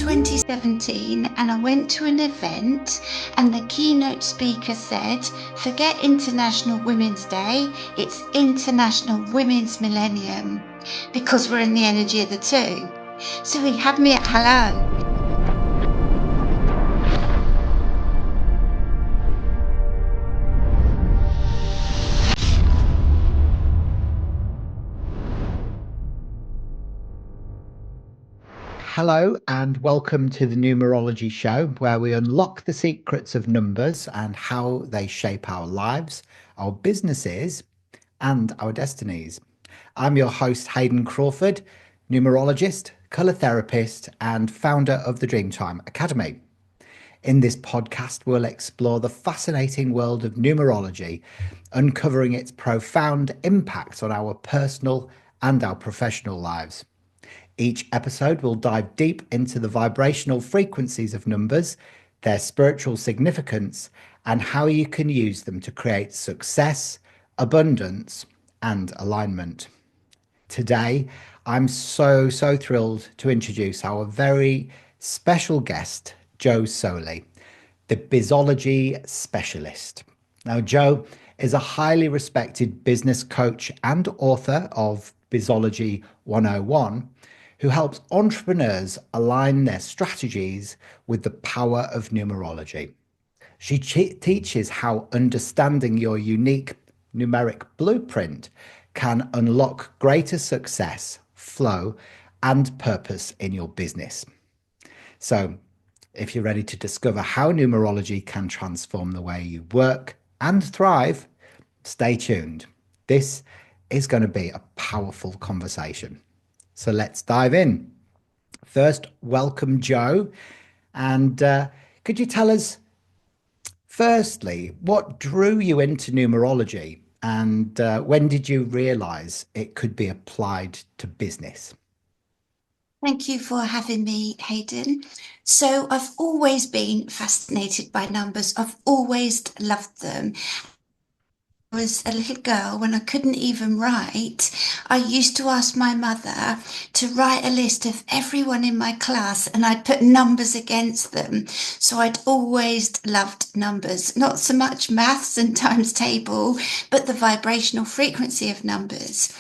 2017 and I went to an event and the keynote speaker said, forget International Women's Day, it's International Women's Millennium because we're in the energy of the two. So he had me at hello. Hello and welcome to the Numerology Show, where we unlock the secrets of numbers and how they shape our lives, our businesses, and our destinies. I'm your host, Hayden Crawford, numerologist, colour therapist, and founder of the Dreamtime Academy. In this podcast, we'll explore the fascinating world of numerology, uncovering its profound impact on our personal and our professional lives. Each episode will dive deep into the vibrational frequencies of numbers, their spiritual significance, and how you can use them to create success, abundance, and alignment. Today, I'm so thrilled to introduce our very special guest, Jo Soley, the Bizology specialist. Now, Jo is a highly respected business coach and author of Bizology 101, who helps entrepreneurs align their strategies with the power of numerology. She teaches how understanding your unique numeric blueprint can unlock greater success, flow, and purpose in your business. So, if you're ready to discover how numerology can transform the way you work and thrive, stay tuned. This is going to be a powerful conversation. So let's dive in. First, welcome, Jo. And could you tell us, firstly, what drew you into numerology and when did you realize it could be applied to business? Thank you for having me, Hayden. So I've always been fascinated by numbers. I've always loved them. Was a little girl when I couldn't even write, I used to ask my mother to write a list of everyone in my class and I'd put numbers against them. So I'd always loved numbers, not so much maths and times table, but the vibrational frequency of numbers.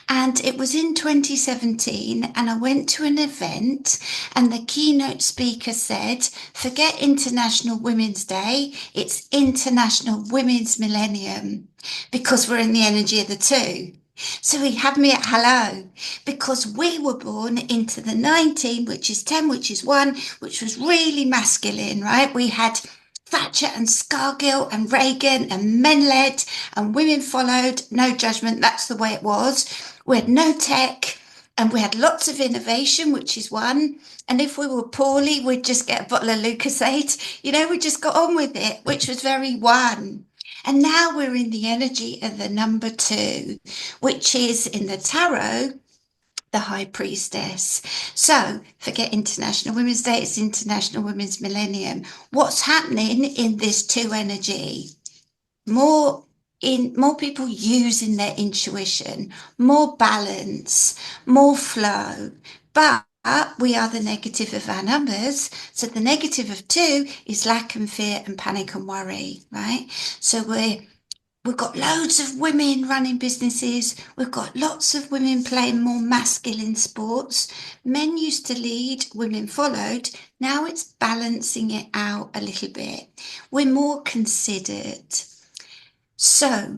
And it was in 2017 and I went to an event and the keynote speaker said, forget International Women's Day, it's International Women's Millennium because we're in the energy of the two. So he had me at hello because we were born into the 19, which is 10, which is 1, which was really masculine, right? We had Thatcher and Scargill and Reagan and men led and women followed, no judgment, that's the way it was. We had no tech and we had lots of innovation, which is 1. And if we were poorly, we'd just get a bottle of Lucasade. We just got on with it, which was very 1. And now we're in the energy of the number 2, which is in the tarot, the High Priestess. So forget International Women's Day, it's International Women's Millennium. What's happening in this 2 energy? More people using their intuition, more balance, more flow. But we are the negative of our numbers. So the negative of 2 is lack and fear and panic and worry, right? So we've got loads of women running businesses. We've got lots of women playing more masculine sports. Men used to lead, women followed. Now it's balancing it out a little bit. We're more considered. So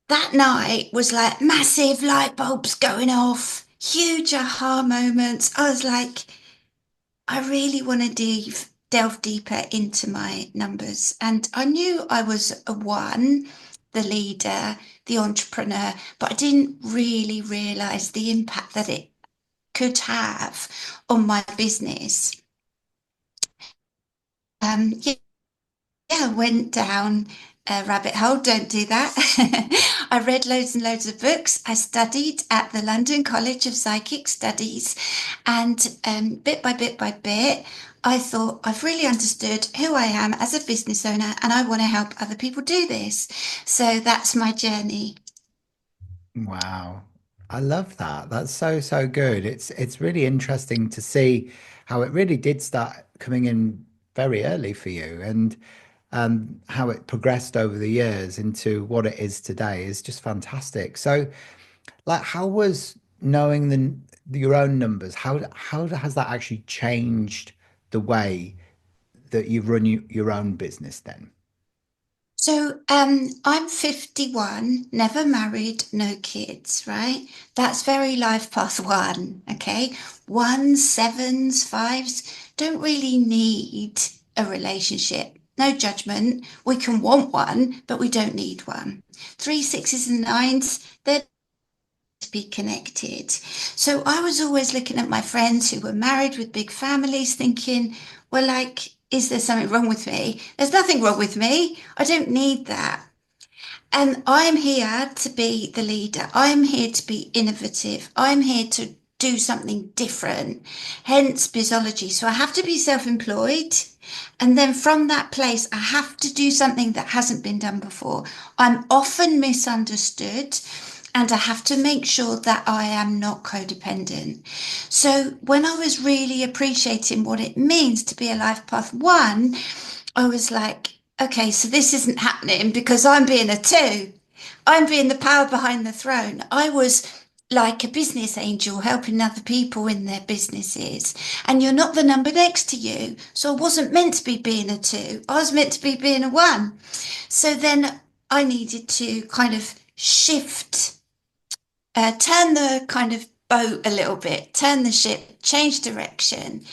that night was like massive light bulbs going off, huge aha moments. I was like, I really want to delve deeper into my numbers. And I knew I was a 1, the leader, the entrepreneur, but I didn't really realize the impact that it could have on my business. Went down a rabbit hole. Don't do that. I read loads and loads of books. I studied at the London College of Psychic Studies, and bit by bit, I thought I've really understood who I am as a business owner, and I want to help other people do this. So that's my journey. Wow. I love that. That's so, so good. It's really interesting to see how it really did start coming in very early for you and how it progressed over the years into what it is today is just fantastic. So, like, how was knowing your own numbers? How has that actually changed the way that you've run your own business then? So, I'm 51, never married, no kids, right? That's very life path one, okay? Ones, sevens, fives don't really need a relationship. No judgment. We can want one, but we don't need one. Three, sixes, and nines, they're to be connected. So I was always looking at my friends who were married with big families, thinking, well, like, is there something wrong with me? There's nothing wrong with me. I don't need that. And I'm here to be the leader. I'm here to be innovative. I'm here to do something different, hence Bizology. So I have to be self employed. And then from that place, I have to do something that hasn't been done before. I'm often misunderstood. And I have to make sure that I am not codependent. So, when I was really appreciating what it means to be a life path one, I was like, okay, so this isn't happening because I'm being a two. I'm being the power behind the throne. I was like a business angel helping other people in their businesses. And you're not the number next to you. So I wasn't meant to be being a two. I was meant to be being a one. So then I needed to kind of shift, turn the kind of boat a little bit, turn the ship, change direction.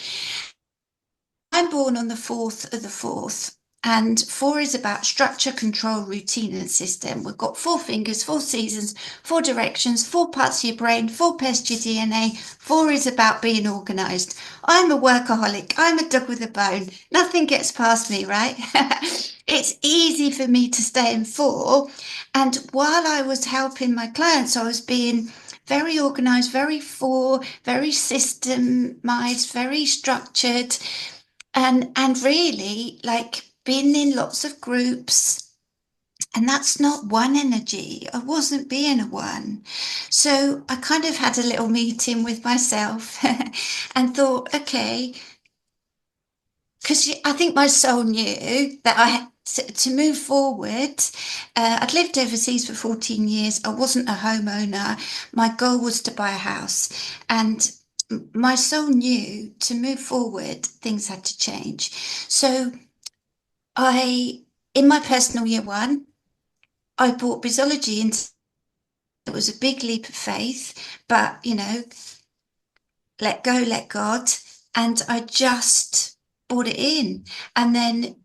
I'm born on the 4th of the 4th, and 4 is about structure, control, routine, and system. We've got 4 fingers, 4 seasons, 4 directions, 4 parts of your brain, 4 pairs to your DNA. 4 is about being organized. I'm a workaholic. I'm a dog with a bone. Nothing gets past me, right? It's easy for me to stay in 4. And while I was helping my clients, I was being very organized, very 4, very systemized, very structured, and really like being in lots of groups. And that's not one energy. I wasn't being a one. So I kind of had a little meeting with myself and thought, okay, because I think my soul knew that I had to move forward. I'd lived overseas for 14 years. I wasn't a homeowner. My goal was to buy a house. And my soul knew to move forward, things had to change. So in my personal year one, I bought Bizology into it was a big leap of faith, but let go, let God. And I just bought it in. And then,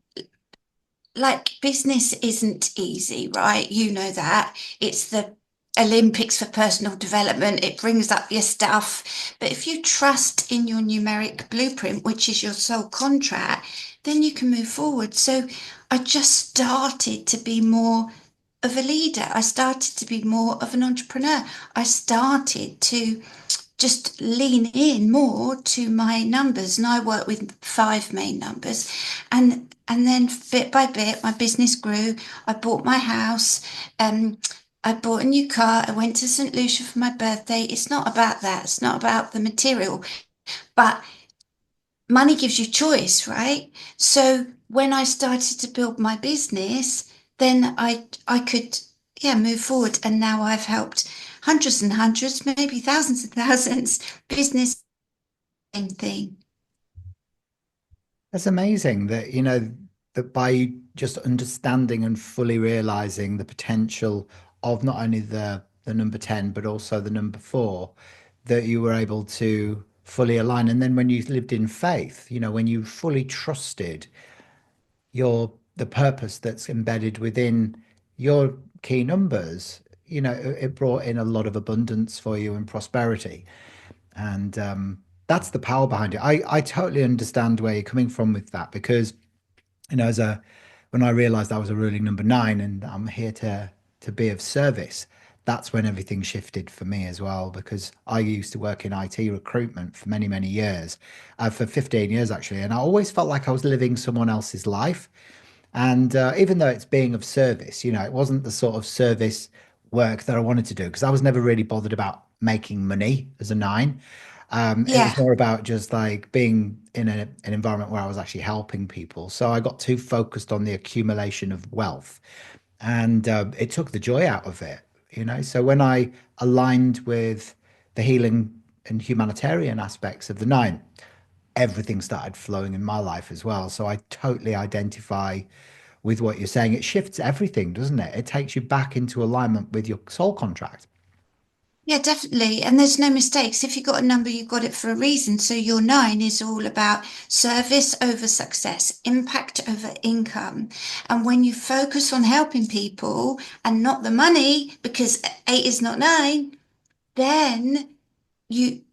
like, business isn't easy, right? You know that. It's the Olympics for personal development. It brings up your stuff. But if you trust in your numeric blueprint, which is your soul contract, then you can move forward. So I just started to be more of a leader. I started to be more of an entrepreneur. I started to just lean in more to my numbers, and I work with 5 main numbers. And then bit by bit my business grew. I bought my house. um I bought a new car. I went to St. Lucia for my birthday. It's not about that. It's not about the material, but money gives you choice, right? So when I started to build my business, then I could, yeah, move forward. And now I've helped hundreds and hundreds, maybe thousands and thousands business, same thing. That's amazing that, that by just understanding and fully realizing the potential of not only the number 10, but also the number 4, that you were able to fully align. And then when you lived in faith, when you fully trusted the purpose that's embedded within your key numbers, it brought in a lot of abundance for you and prosperity. And that's the power behind it. I totally understand where you're coming from with that because, as when I realized I was a ruling number 9 and I'm here to be of service, that's when everything shifted for me as well. Because I used to work in IT recruitment for many, many years, for 15 years actually, and I always felt like I was living someone else's life. And even though it's being of service, it wasn't the sort of service work that I wanted to do because I was never really bothered about making money as a nine. It was Yeah. more about just like being in an environment where I was actually helping people. So I got too focused on the accumulation of wealth, and it took the joy out of it, you know. So when I aligned with the healing and humanitarian aspects of the nine, everything started flowing in my life as well. So I totally identify with what you're saying. It shifts everything, doesn't it? It takes you back into alignment with your soul contract. Yeah, definitely. And there's no mistakes. If you got a number, you got it for a reason. So your nine is all about service over success, impact over income. And when you focus on helping people and not the money, because eight is not nine, then the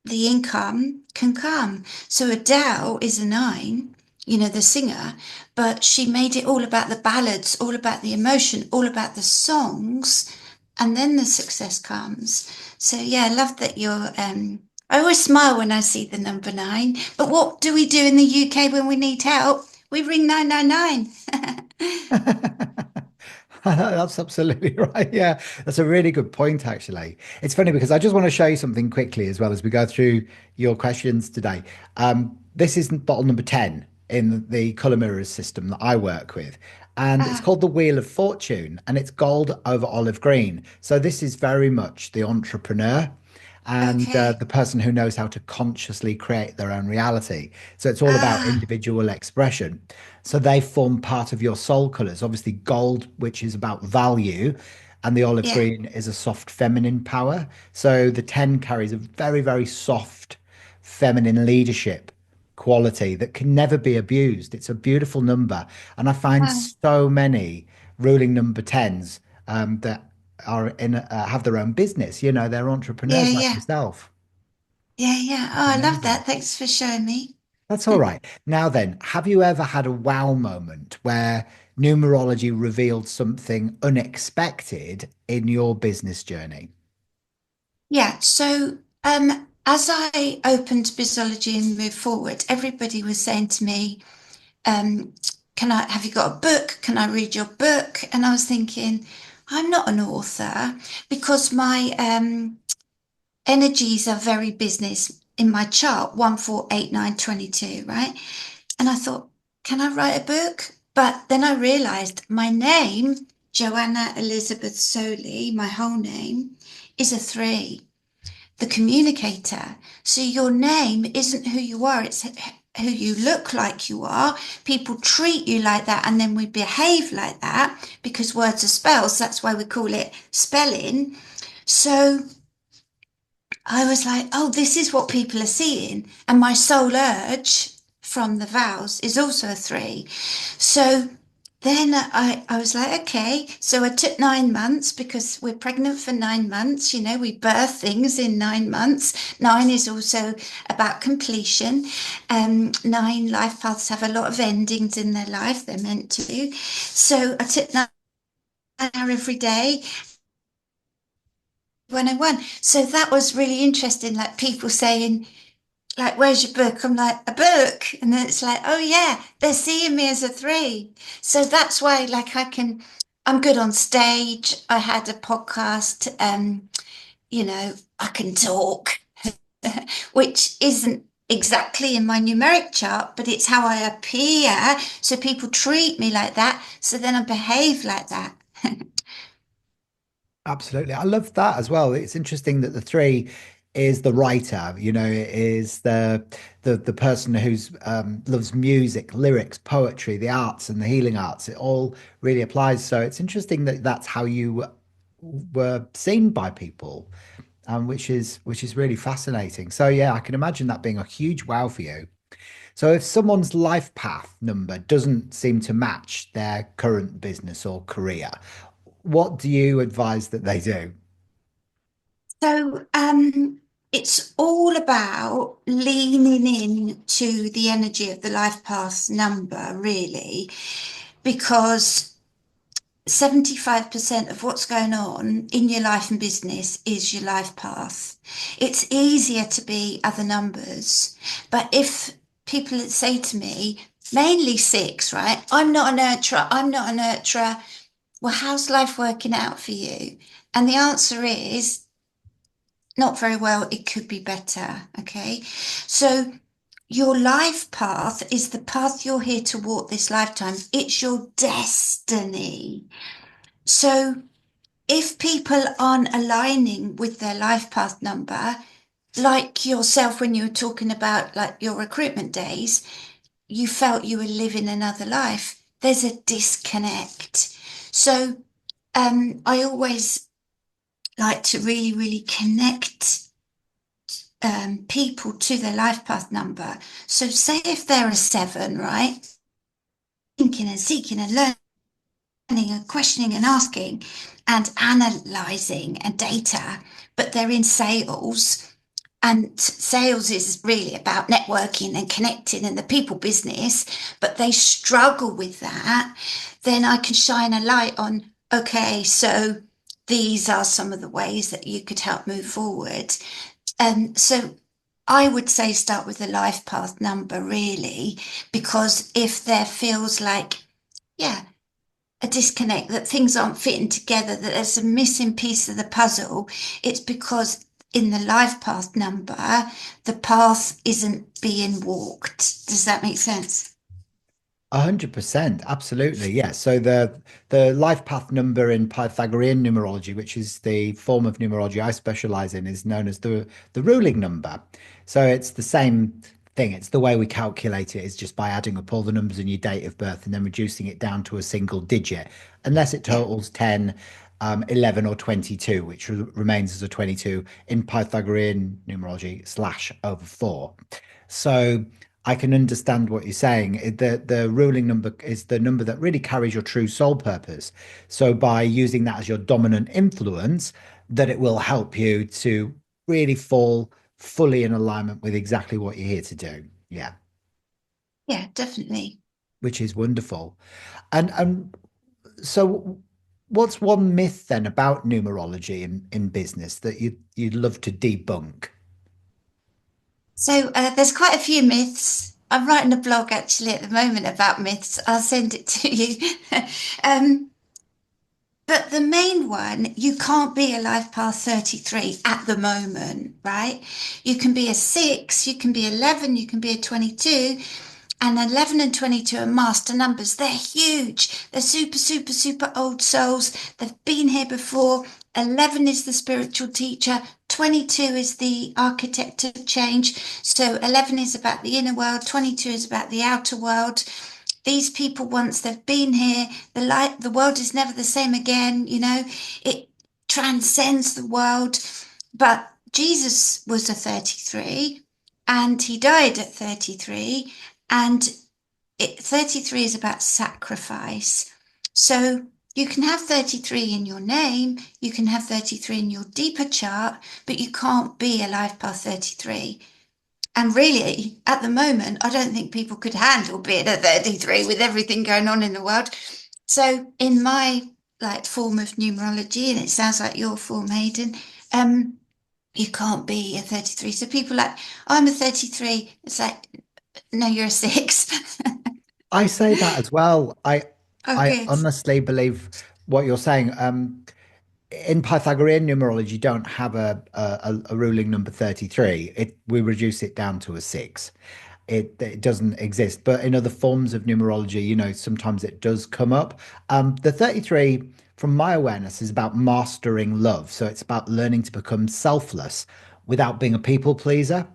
income can come. So Adele is a nine, the singer, but she made it all about the ballads, all about the emotion, all about the songs, and then the success comes. So yeah, I love that you're. I always smile when I see the number nine. But what do we do in the UK when we need help? We ring 999. That's absolutely right. Yeah, that's a really good point, actually. It's funny because I just want to show you something quickly as well as we go through your questions today. This is bottle number 10 in the color mirrors system that I work with. And it's Ah, called the Wheel of Fortune, and it's gold over olive green. So this is very much the entrepreneur and okay. the person who knows how to consciously create their own reality. So it's all about Ah, individual expression. So they form part of your soul colors. Obviously, gold, which is about value, and the olive yeah. green is a soft feminine power. So the 10 carries a very, very soft feminine leadership quality that can never be abused. It's a beautiful number. And I find Ah, so many ruling number 10s that are in have their own business. You know, they're yeah, entrepreneurs like yeah. yourself. Yeah, yeah. It's Oh, I love amazing. that. Thanks for showing me. That's all right. Now then, have you ever had a wow moment where numerology revealed something unexpected in your business journey? Yeah, so as I opened Bizology and moved forward, everybody was saying to me, um, have you got a book? Can I read your book? And I was thinking, I'm not an author because my energies are very business in my chart, 1, 4, 8, 9, 22, right? And I thought, can I write a book? But then I realized my name, Joanna Elizabeth Soley, my whole name, is a three, the communicator. So your name isn't who you are, it's who you look like you are. People treat you like that and then we behave like that because words are spells. That's why we call it spelling. So I was like, oh, this is what people are seeing. And my soul urge from the vows is also a three. So then I was like, okay. So I took 9 months because we're pregnant for 9 months. We birth things in 9 months. Nine is also about completion. Nine life paths have a lot of endings in their life. They're meant to. So I took 9 hours every day when I won. So that was really interesting. Like people saying, like, where's your book? I'm like, a book. And then it's like, oh yeah, they're seeing me as a three. So that's why, like, I'm good on stage. I had a podcast, I can talk, which isn't exactly in my numeric chart, but it's how I appear. So people treat me like that. So then I behave like that. Absolutely. I love that as well. It's interesting that the three is the writer, you know, it is the person who's loves music, lyrics, poetry, the arts and the healing arts. It all really applies. So it's interesting that that's how you were seen by people, which is really fascinating. So yeah, I can imagine that being a huge wow for you. So if someone's life path number doesn't seem to match their current business or career, what do you advise that they do? So it's all about leaning in to the energy of the life path number, really, because 75% of what's going on in your life and business is your life path. It's easier to be other numbers, but if people say to me, mainly six, right? I'm not a nurturer, I'm not a nurturer. well, how's life working out for you? And the answer is not very well. It could be better. Okay. So your life path is the path you're here to walk this lifetime. It's your destiny. So if people aren't aligning with their life path number, like yourself when you were talking about like your recruitment days, you felt you were living another life. There's a disconnect. So I always like to really, really connect people to their life path number. So say if they're a seven, right? Thinking and seeking and learning and questioning and asking and analyzing and data, but they're in sales. And sales is really about networking and connecting and the people business, but they struggle with that. Then I can shine a light on, okay, so these are some of the ways that you could help move forward. So I would say start with the life path number, really, because if there feels like, yeah, a disconnect, that things aren't fitting together, that there's a missing piece of the puzzle, it's because in the life path number, the path isn't being walked. Does that make sense? 100%, absolutely. Yeah. So the life path number in Pythagorean numerology, which is the form of numerology I specialize in, is known as the ruling number. So it's the same thing. It's the way we calculate it is just by adding up all the numbers in your date of birth and then reducing it down to a single digit, unless it Yeah, totals 10, 11, or 22, which remains as a 22 in Pythagorean numerology slash over four. So I can understand what you're saying. The ruling number is the number that really carries your true soul purpose. So by using that as your dominant influence, that it will help you to really fall fully in alignment with exactly what you're here to do. Yeah, yeah, definitely. which is wonderful. And so what's one myth then about numerology in business that you'd love to debunk? So there's quite a few myths. I'm writing a blog actually at the moment about myths. I'll send it to you. um, But the main one, you can't be a life path 33 at the moment, right? You can be a six, you can be 11, you can be a 22, and 11 and 22 are master numbers. They're huge. They're super, super, super old souls. They've been here before. 11 is the spiritual teacher. 22 is the architect of change. So 11 is about the inner world. 22 is about the outer world. These people, once they've been here, the world is never the same again. It transcends the world. But Jesus was a 33 and he died at 33, and 33 is about sacrifice. So you can have 33 in your name, you can have 33 in your deeper chart, but you can't be a life path 33. And really, at the moment, I don't think people could handle being a 33 with everything going on in the world. So in my like form of numerology, and it sounds like your form, Hayden, you can't be a 33. So people like, oh, I'm a 33. It's like, no, you're a six. I say that as well. Oh, I good. honestly believe what you're saying. In Pythagorean numerology, you don't have a ruling number 33. We reduce it down to a six. It doesn't exist. But in other forms of numerology, sometimes it does come up. The 33, from my awareness, is about mastering love. So it's about learning to become selfless without being a people pleaser.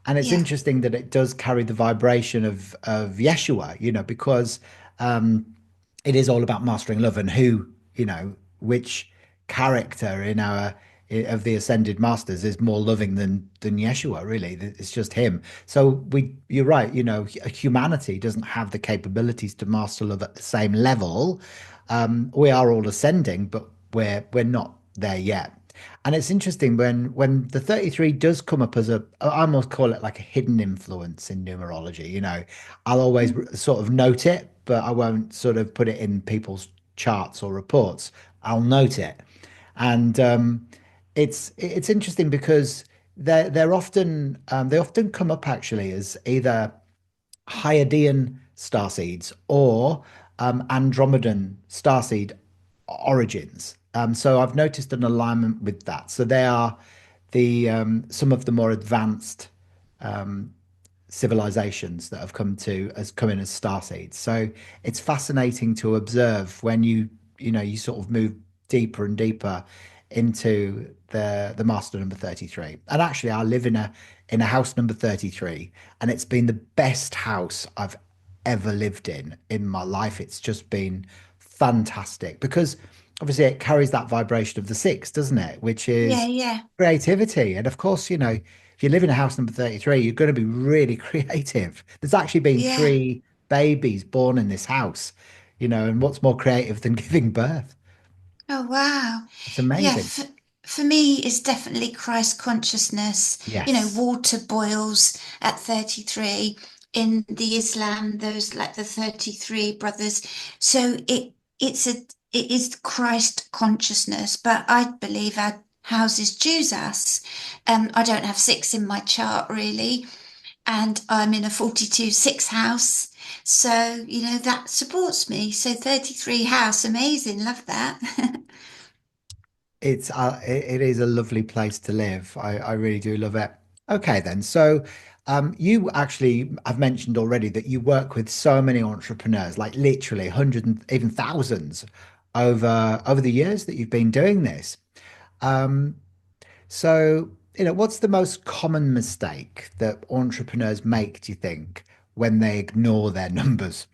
And it's Yeah, interesting that it does carry the vibration of Yeshua, because it is all about mastering love and which character in our of the ascended masters is more loving than Yeshua, really. It's just him. So you're right, humanity doesn't have the capabilities to master love at the same level. We are all ascending, but we're not there yet. And it's interesting when the 33 does come up as I almost call it like a hidden influence in numerology. I'll always sort of note it, but I won't sort of put it in people's charts or reports. I'll note it. And it's interesting because they often come up actually as either Hyadian starseeds or Andromedan starseed origins. So I've noticed an alignment with that. So they are the some of the more advanced civilizations that have come in as star seeds. So it's fascinating to observe when you sort of move deeper and deeper into the master number 33. And actually I live in a house number 33, and it's been the best house I've ever lived in my life. It's just been fantastic because obviously it carries that vibration of the six, doesn't it? Which Yeah, is yeah, creativity. And of course, if you live in a house number 33, you're going to be really creative. There's actually been yeah. three babies born in this house, and what's more creative than giving birth? Oh, wow. It's Yeah, amazing. for me, it's definitely Christ consciousness. Yes. Water boils at 33. In the Islam, there's like the 33 brothers. So it is Christ consciousness, but I believe our houses choose us. I don't have six in my chart really, and I'm in a 42-6 house. So, that supports me. So 33 house, amazing. Love that. It is a lovely place to live. I really do love it. Okay, then. So, you actually have mentioned already that you work with so many entrepreneurs, like literally hundreds and even thousands over the years that you've been doing this. Um, so, what's the most common mistake that entrepreneurs make, do you think, when they ignore their numbers?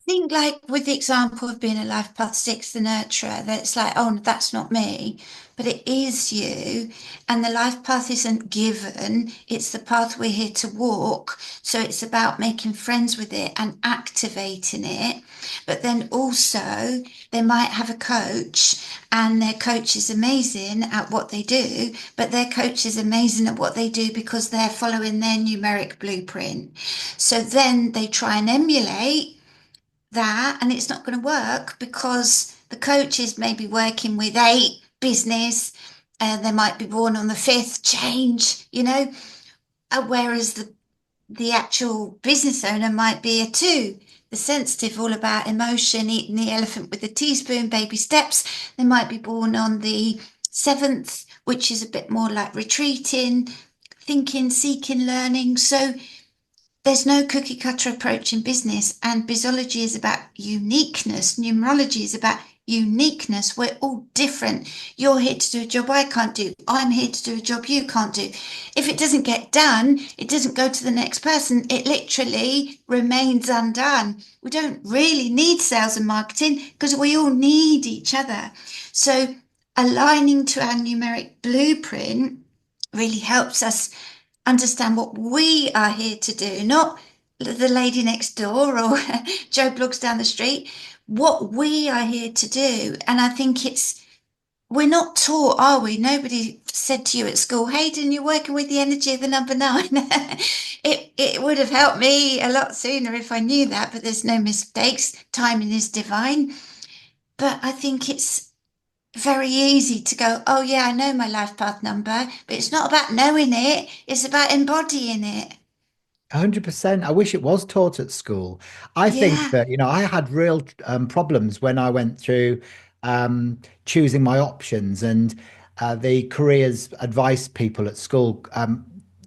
Think like with the example of being a life path six, the nurturer, that it's like, oh, no, that's not me, but it is you. And the life path isn't given, it's the path we're here to walk. So it's about making friends with it and activating it. But then also, they might have a coach, and their coach is amazing at what they do, but their coach is amazing at what they do because they're following their numeric blueprint. So then they try and emulate that, and it's not going to work because the coach is maybe working with eight business, and they might be born on the fifth change, whereas the actual business owner might be a two, the sensitive, all about emotion, eating the elephant with a teaspoon, baby steps. They might be born on the seventh, which is a bit more like retreating, thinking, seeking, learning. So there's no cookie cutter approach in business, and Bizology is about uniqueness. Numerology is about uniqueness. We're all different. You're here to do a job I can't do. I'm here to do a job you can't do. If it doesn't get done, it doesn't go to the next person. It literally remains undone. We don't really need sales and marketing because we all need each other. So aligning to our numeric blueprint really helps us understand what we are here to do, not the lady next door or Joe Bloggs down the street, what we are here to do. And I think we're not taught, are we? Nobody said to you at school, Hayden, you're working with the energy of the number nine. It would have helped me a lot sooner if I knew that, but there's no mistakes. Timing is divine. But I think it's very easy to go, oh yeah, I know my life path number, but it's not about knowing it, it's about embodying it. 100%. I wish it was taught at school. I think Yeah, that, I had real problems when I went through choosing my options, and the careers advice people at school,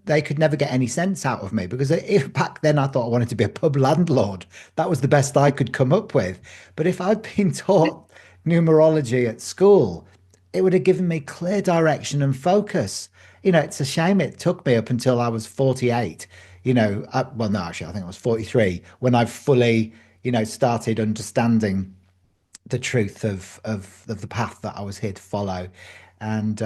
they could never get any sense out of me because if back then I thought I wanted to be a pub landlord, that was the best I could come up with. But if I'd been taught numerology at school, it would have given me clear direction and focus. It's a shame it took me up until I was 48. Well, no, actually, I think I was 43 when I fully, started understanding the truth of the path that I was here to follow. And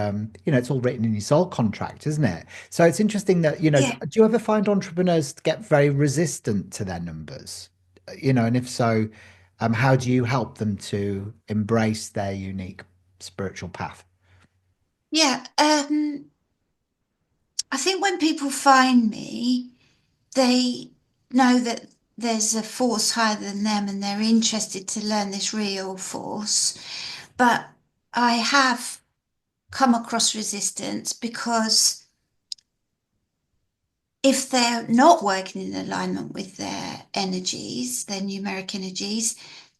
it's all written in your soul contract, isn't it? So it's interesting that, do yeah, you ever find entrepreneurs get very resistant to their numbers? And if so, how do you help them to embrace their unique spiritual path? yeah. I think when people find me, they know that there's a force higher than them and they're interested to learn this real force. But I have come across resistance because if they're not working in alignment with their energies, their numeric energies,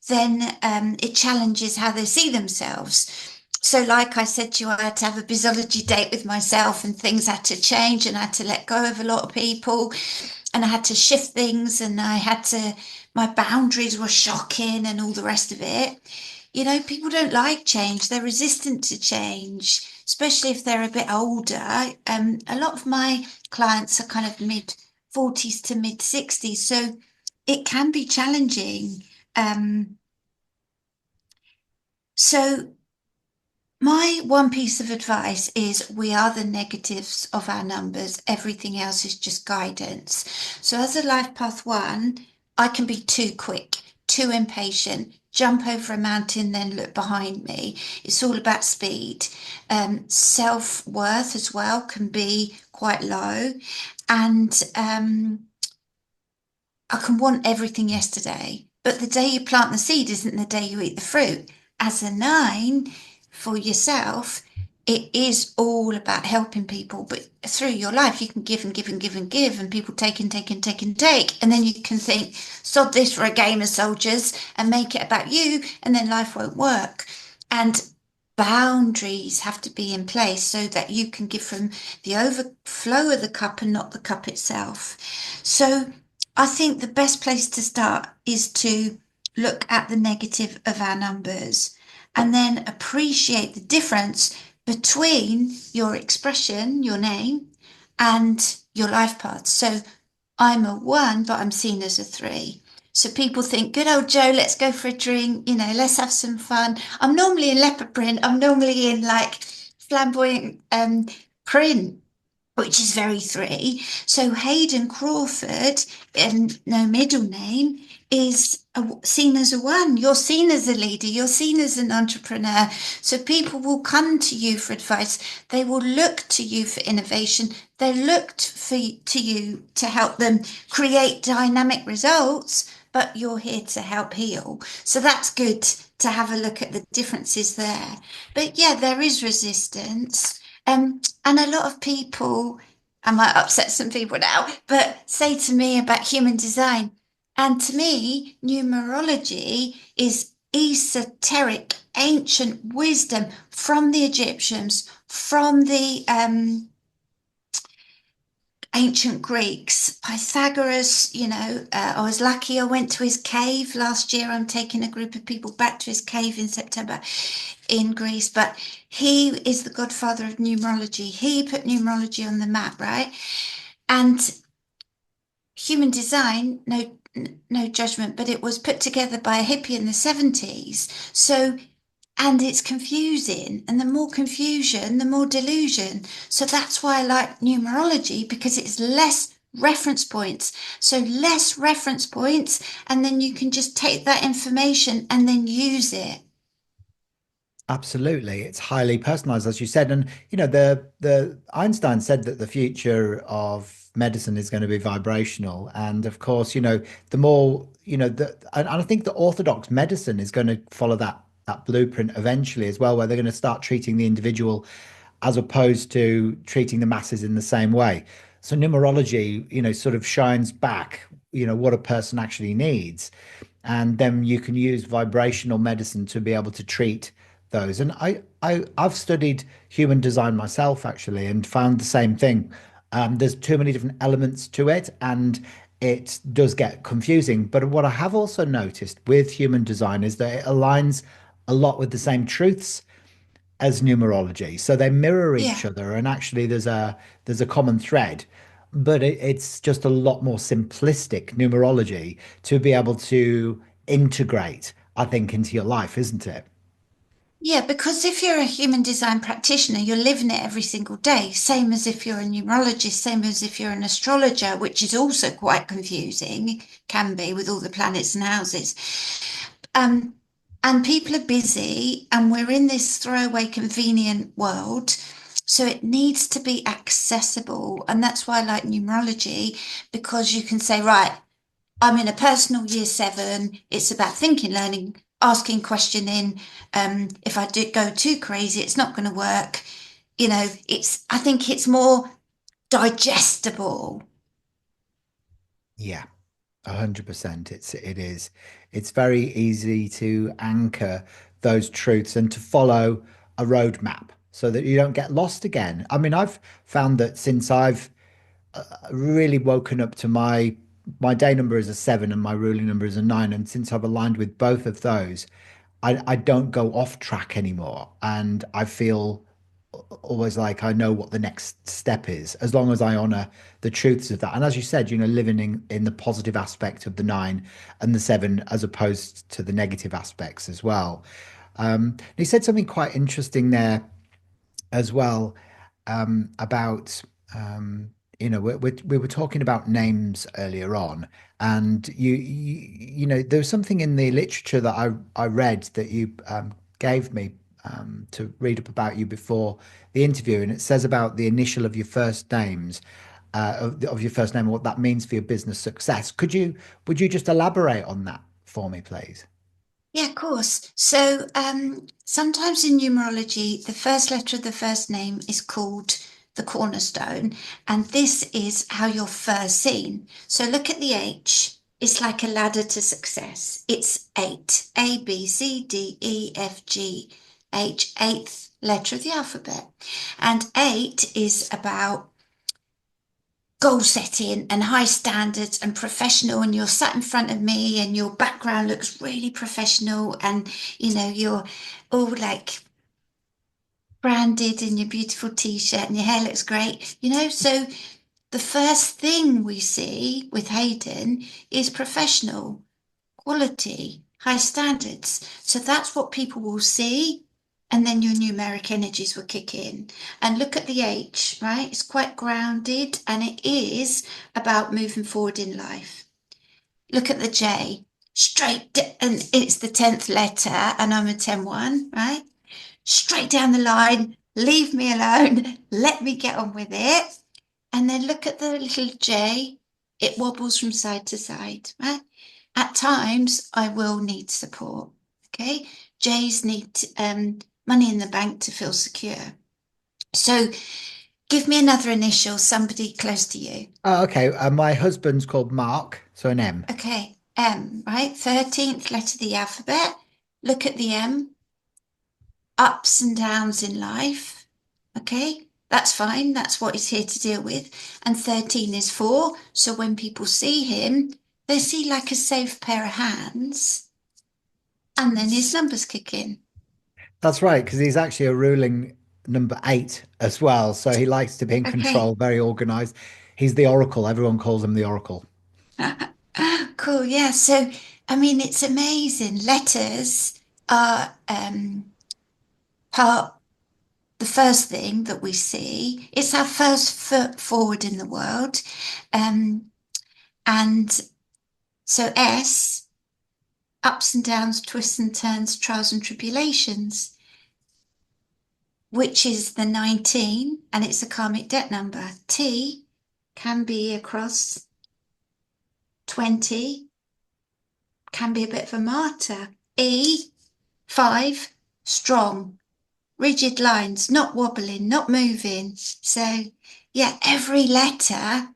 then it challenges how they see themselves. So, like I said to you, I had to have a Bizology date with myself, and things had to change, and I had to let go of a lot of people, and I had to shift things, and my boundaries were shocking, and all the rest of it. You know, people don't like change, they're resistant to change, especially if they're a bit older. A lot of my clients are kind of mid 40s to mid 60s, so it can be challenging. Um, so my one piece of advice is we are the negatives of our numbers. Everything else is just guidance. So, as a life path one, I can be too quick, too impatient, jump over a mountain, then look behind me. It's all about speed. Self worth as well can be quite low. And I can want everything yesterday, but the day you plant the seed isn't the day you eat the fruit. As a nine, for yourself, it is all about helping people, but through your life, you can give and give and give and give, and people take and take and take and take. And then you can think, sod this for a game of soldiers and make it about you, and then life won't work. And boundaries have to be in place so that you can give from the overflow of the cup and not the cup itself. So, I think the best place to start is to look at the negative of our numbers and then appreciate the difference between your expression, your name, and your life path. So I'm a one, but I'm seen as a three. So people think, good old Joe, let's go for a drink, let's have some fun. I'm normally in leopard print, I'm normally in like flamboyant print, which is very three. So Hayden Crawford, no middle name, is seen as a one. You're seen as a leader. You're seen as an entrepreneur. So people will come to you for advice. They will look to you for innovation. They look to you to help them create dynamic results. But you're here to help heal. So that's good to have a look at the differences there. But yeah, there is resistance. And a lot of people, I might upset some people now, but say to me about human design. And to me, numerology is esoteric, ancient wisdom from the Egyptians, from the ancient Greeks. Pythagoras, I was lucky I went to his cave last year. I'm taking a group of people back to his cave in September in Greece, but he is the godfather of numerology. He put numerology on the map, right? And human design, no judgment, but it was put together by a hippie in the 70s. So, and it's confusing, and the more confusion, the more delusion. So that's why I like numerology, because it's less reference points. So less reference points, and then you can just take that information and then use it. Absolutely. It's highly personalized, as you said. And the Einstein said that the future of medicine is going to be vibrational. And of course, the more, and I think the orthodox medicine is going to follow that blueprint eventually as well, where they're going to start treating the individual as opposed to treating the masses in the same way. So numerology, sort of shines back, what a person actually needs. And then you can use vibrational medicine to be able to treat those. And I've studied human design myself actually and found the same thing. There's too many different elements to it, and it does get confusing. But what I have also noticed with human design is that it aligns a lot with the same truths as numerology. So they mirror each Yeah. other, and actually there's a common thread, but it's just a lot more simplistic numerology to be able to integrate, I think, into your life, isn't it? Yeah, because if you're a human design practitioner, you're living it every single day, same as if you're a numerologist, same as if you're an astrologer, which is also quite confusing, can be with all the planets and houses. Um, and people are busy, and we're in this throwaway convenient world. So it needs to be accessible. And that's why I like numerology, because you can say, right, I'm in a personal year seven. It's about thinking, learning, asking, questioning. If I do go too crazy, it's not going to work. I think it's more digestible. Yeah. 100%. It is. It's very easy to anchor those truths and to follow a roadmap so that you don't get lost again. I mean, I've found that since I've really woken up to my day number is a 7 and my ruling number is a 9, and since I've aligned with both of those, I don't go off track anymore, and I feel always like I know what the next step is, as long as I honor the truths of that. And as you said, living in the positive aspect of the 9 and the 7, as opposed to the negative aspects as well. You said something quite interesting there as well, about we were talking about names earlier on, and there was something in the literature that I read that you gave me to read up about you before the interview, and it says about the initial of your first names. Of your first name and what that means for your business success. Would you just elaborate on that for me, please? Yeah, of course. So sometimes in numerology, the first letter of the first name is called the cornerstone, and this is how you're first seen. So look at the H. It's like a ladder to success. It's eight. A, B, C, D, E, F, G, H, eighth letter of the alphabet. And eight is about goal setting and high standards and professional, and you're sat in front of me and your background looks really professional, and you're all like branded in your beautiful t-shirt and your hair looks great, so the first thing we see with Hayden is professional, quality, high standards. So that's what people will see. And then your numeric energies will kick in. And look at the H, right? It's quite grounded and it is about moving forward in life. Look at the J, and it's the 10th letter, and I'm a 10-1, right? Straight down the line, leave me alone, let me get on with it. And then look at the little J, it wobbles from side to side, right? At times, I will need support. Okay. J's need money in the bank to feel secure. So give me another initial, somebody close to you. Oh, okay. My husband's called Mark, so an M. Okay. M, right? 13th letter of the alphabet. Look at the M. Ups and downs in life. Okay. That's fine. That's what he's here to deal with. And 13 is 4. So when people see him, they see like a safe pair of hands. And then his numbers kick in. That's right, because he's actually a ruling number 8 as well. So he likes to be in Okay. control, very organized. He's the Oracle. Everyone calls him the Oracle. Cool. Yeah. So, I mean, it's amazing. Letters are part, the first thing that we see. It's our first foot forward in the world. Um, and so S, ups and downs, twists and turns, trials and tribulations, which is the 19, and it's a karmic debt number. T can be across 20, can be a bit of a martyr. E, 5, strong, rigid lines, not wobbling, not moving. So, yeah, every letter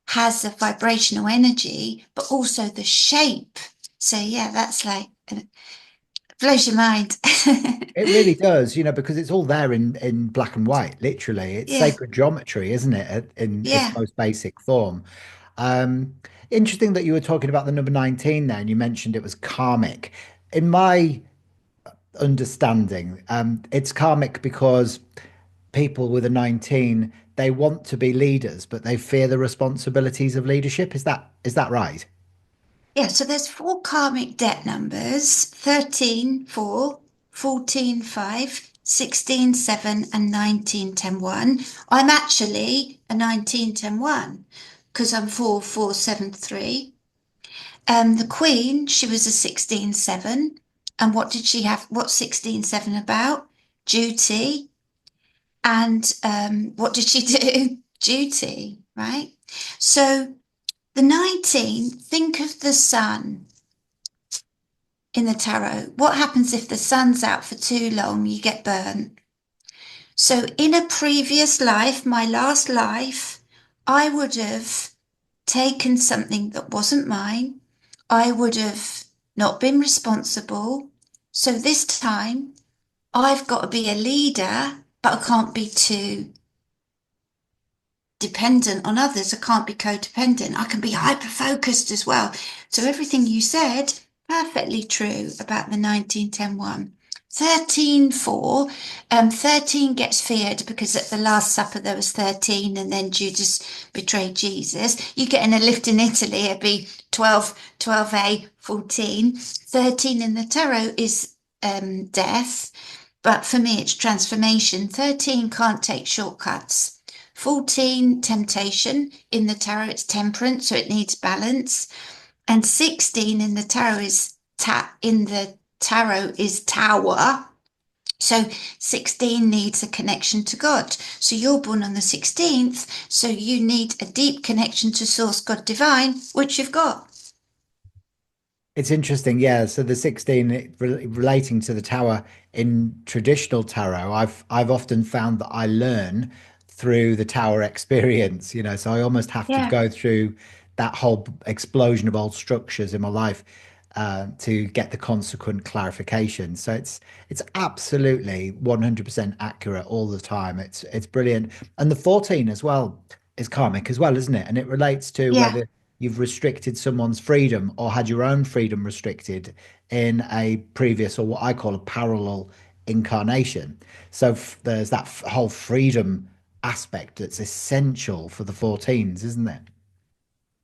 has a vibrational energy, but also the shape. So, yeah, that's like, blows your mind. It really does, because it's all there in black and white, literally. It's Yeah, sacred geometry, isn't it, in its yeah. most basic form. Um, Interesting that you were talking about the number 19 there, and you mentioned it was karmic. In my understanding, it's karmic because people with a 19, they want to be leaders, but they fear the responsibilities of leadership. Is that right? Yeah, so there's four karmic debt numbers: 13, 4, 14, 5, 16, 7, and 19, 10, 1. I'm actually a 19, 10, 1 because I'm 4, 4, 7, 3. The Queen, she was a 16, 7. And what did she have? What's 16, 7 about? Duty. And what did she do? Duty, right? So the 19, think of the sun in the tarot. What happens if the sun's out for too long? You get burnt. So in a previous life, my last life, I would have taken something that wasn't mine. I would have not been responsible. So this time I've got to be a leader, but I can't be too dependent on others. I can't be codependent. I can be hyper focused as well. So everything you said, perfectly true about the 1910 13:4, 13 gets feared because at the Last Supper there was 13 and then Judas betrayed Jesus. You get in a lift in Italy, it'd be 12, 12A, 14. 13 in the tarot is death, but for me it's transformation. 13 can't take shortcuts. 14, temptation. In the tarot, it's temperance, so it needs balance. And 16 in the tarot is tower. So 16 needs a connection to God. So you're born on the 16th, so you need a deep connection to Source God Divine, which you've got. It's interesting, yeah. So the 16 relating to the tower in traditional tarot, I've often found that I learn through the tower experience, so I almost have to Yeah. go through that whole explosion of old structures in my life to get the consequent clarification. So it's absolutely 100% accurate all the time. It's brilliant. And the 14 as well is karmic as well, isn't it? And it relates to Yeah. whether you've restricted someone's freedom or had your own freedom restricted in a previous or what I call a parallel incarnation. So there's that whole freedom aspect that's essential for the 14s, isn't it?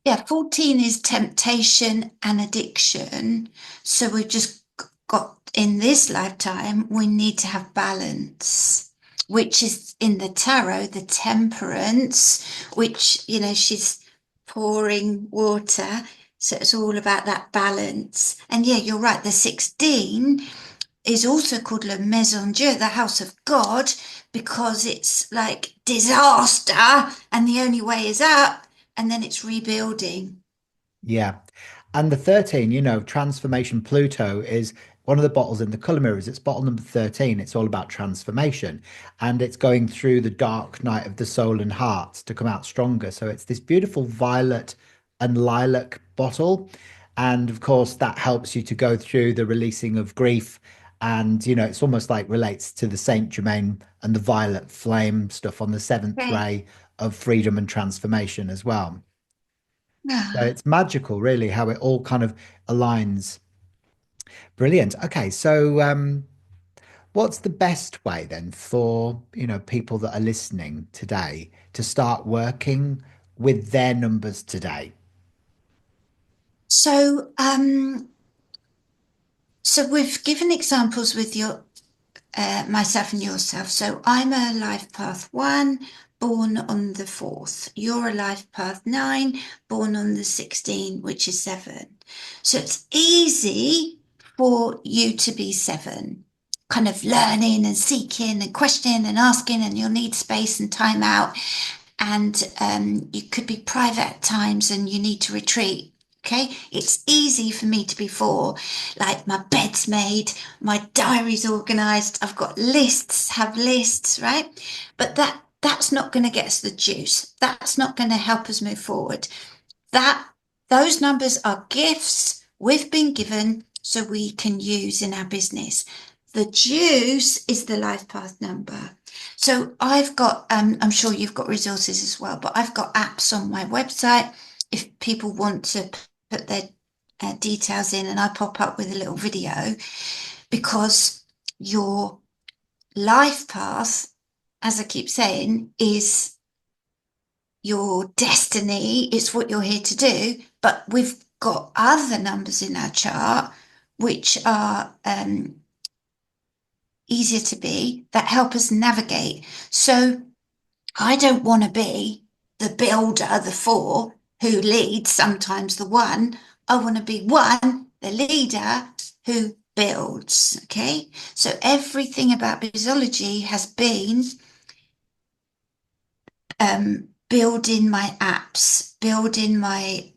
Yeah, 14 is temptation and addiction. So we've just got in this lifetime, we need to have balance, which is in the tarot, the temperance, which, she's pouring water. So it's all about that balance. And yeah, you're right. The 16 is also called Le Maison Dieu, the house of God, because it's like disaster and the only way is up and then it's rebuilding. Yeah. And the 13, transformation Pluto is one of the bottles in the color mirrors. It's bottle number 13. It's all about transformation. And it's going through the dark night of the soul and heart to come out stronger. So it's this beautiful violet and lilac bottle. And of course, that helps you to go through the releasing of grief. And, it's almost like relates to the Saint Germain and the violet flame stuff on the seventh Okay. ray of freedom and transformation as well. So Ah. it's magical, really, how it all kind of aligns. Brilliant. Okay, so what's the best way then for, people that are listening today to start working with their numbers today? So, so we've given examples with your myself and yourself. So I'm a life path 1, born on the 4th. You're a life path 9, born on the 16th, which is 7. So it's easy for you to be 7, kind of learning and seeking and questioning and asking, and you'll need space and time out. And you could be private at times and you need to retreat. Okay, it's easy for me to be 4. Like my bed's made, my diary's organized, I've got lists, have lists, right? But that's not going to get us the juice. That's not going to help us move forward. That those numbers are gifts we've been given so we can use in our business. The juice is the life path number. So I've got, I'm sure you've got resources as well, but I've got apps on my website if people want to put their details in, and I pop up with a little video, because your life path, as I keep saying, is your destiny. It's what you're here to do. But we've got other numbers in our chart which are easier to be, that help us navigate. So I don't want to be the builder, the 4, who leads, sometimes the 1. I want to be 1, the leader who builds. Okay. So everything about Bizology has been building my apps, building my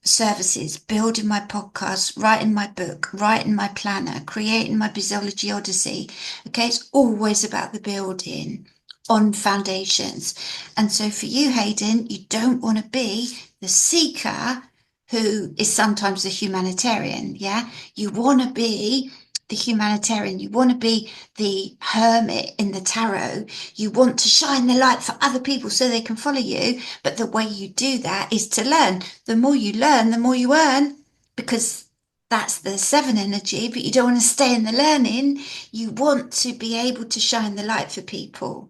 services, building my podcast, writing my book, writing my planner, creating my Bizology Odyssey. Okay, it's always about the building. on foundations. And so for you, Hayden, you don't want to be the seeker who is sometimes the humanitarian. Yeah. You want to be the humanitarian. You want to be the hermit in the tarot. You want to shine the light for other people so they can follow you. But the way you do that is to learn. The more you learn, the more you earn, because that's the seven energy, but you don't want to stay in the learning. You want to be able to shine the light for people.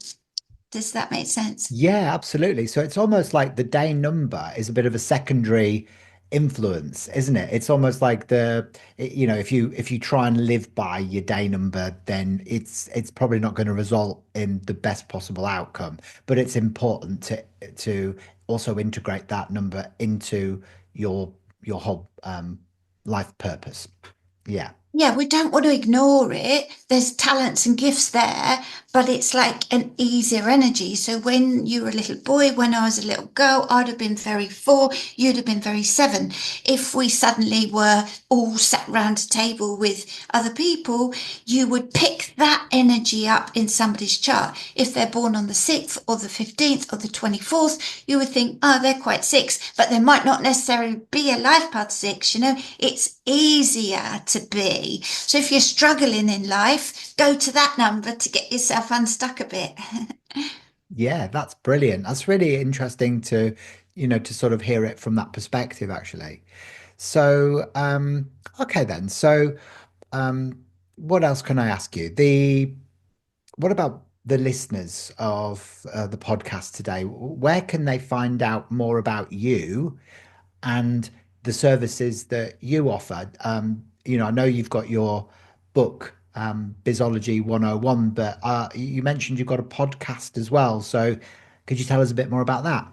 Does that make sense? Yeah, absolutely. So it's almost like the day number is a bit of a secondary influence, isn't it? It's almost like if you try and live by your day number, then it's probably not going to result in the best possible outcome. But it's important to also integrate that number into your your whole life purpose. Yeah. Yeah, we don't want to ignore it. There's talents and gifts there, but it's like an easier energy. So when you were a little boy, when I was a little girl, I'd have been very four, you'd have been very seven. If we suddenly were all sat round a table with other people, you would pick that energy up in somebody's chart. If they're born on the 6th or the 15th or the 24th, you would think, oh, they're quite six, but there might not necessarily be a life path six. It's easier to be. So if you're struggling in life, go to that number to get yourself unstuck a bit. Yeah, that's brilliant. That's really interesting to sort of hear it from that perspective, actually. So, okay then. So, um, what else can I ask you? What about the listeners of the podcast today? Where can they find out more about you and the services that you offer? I know you've got your book, Bizology 101, but you mentioned you've got a podcast as well. So could you tell us a bit more about that?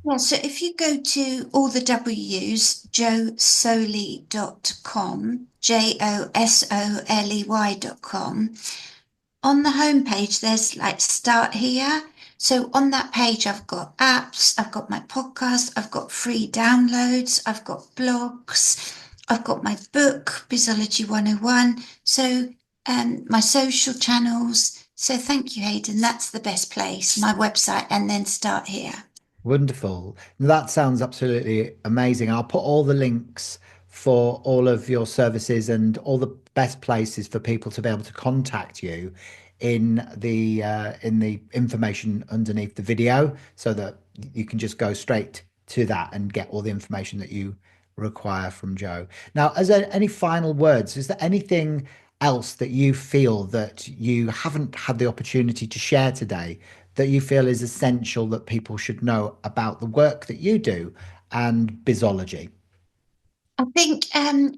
Yeah, so if you go to all the W's, josoley.com, JOSOLEY.com, on the homepage, there's like start here. So on that page, I've got apps, I've got my podcast, I've got free downloads, I've got blogs, I've got my book, Bizology 101. So my social channels. So thank you, Hayden. That's the best place, my website, and then start here. Wonderful. That sounds absolutely amazing. I'll put all the links for all of your services and all the best places for people to be able to contact you in the information underneath the video so that you can just go straight to that and get all the information that you require from Joe. Now, as any final words, is there anything else that you feel that you haven't had the opportunity to share today that you feel is essential that people should know about the work that you do and Bizology? I think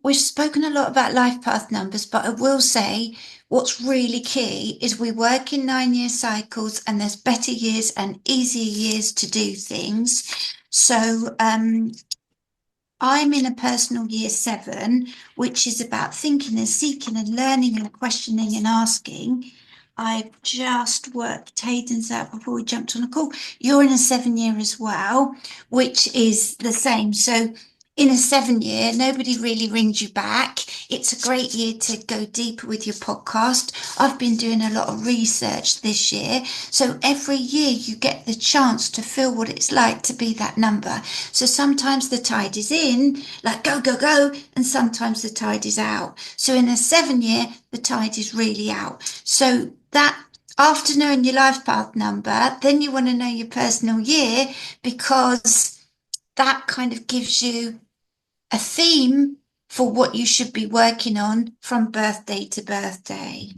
we've spoken a lot about life path numbers, but I will say what's really key is we work in 9 year cycles and there's better years and easier years to do things. So I'm in a personal year seven, which is about thinking and seeking and learning and questioning and asking. I've just worked Hayden's out before we jumped on a call. You're in a 7 year as well, which is the same. So in a 7 year, nobody really rings you back. It's a great year to go deeper with your podcast. I've been doing a lot of research this year. So every year you get the chance to feel what it's like to be that number. So sometimes the tide is in, like go, go, go, and sometimes the tide is out. So in a 7 year, the tide is really out. So that after knowing your life path number, then you want to know your personal year because that kind of gives you a theme for what you should be working on from birthday to birthday.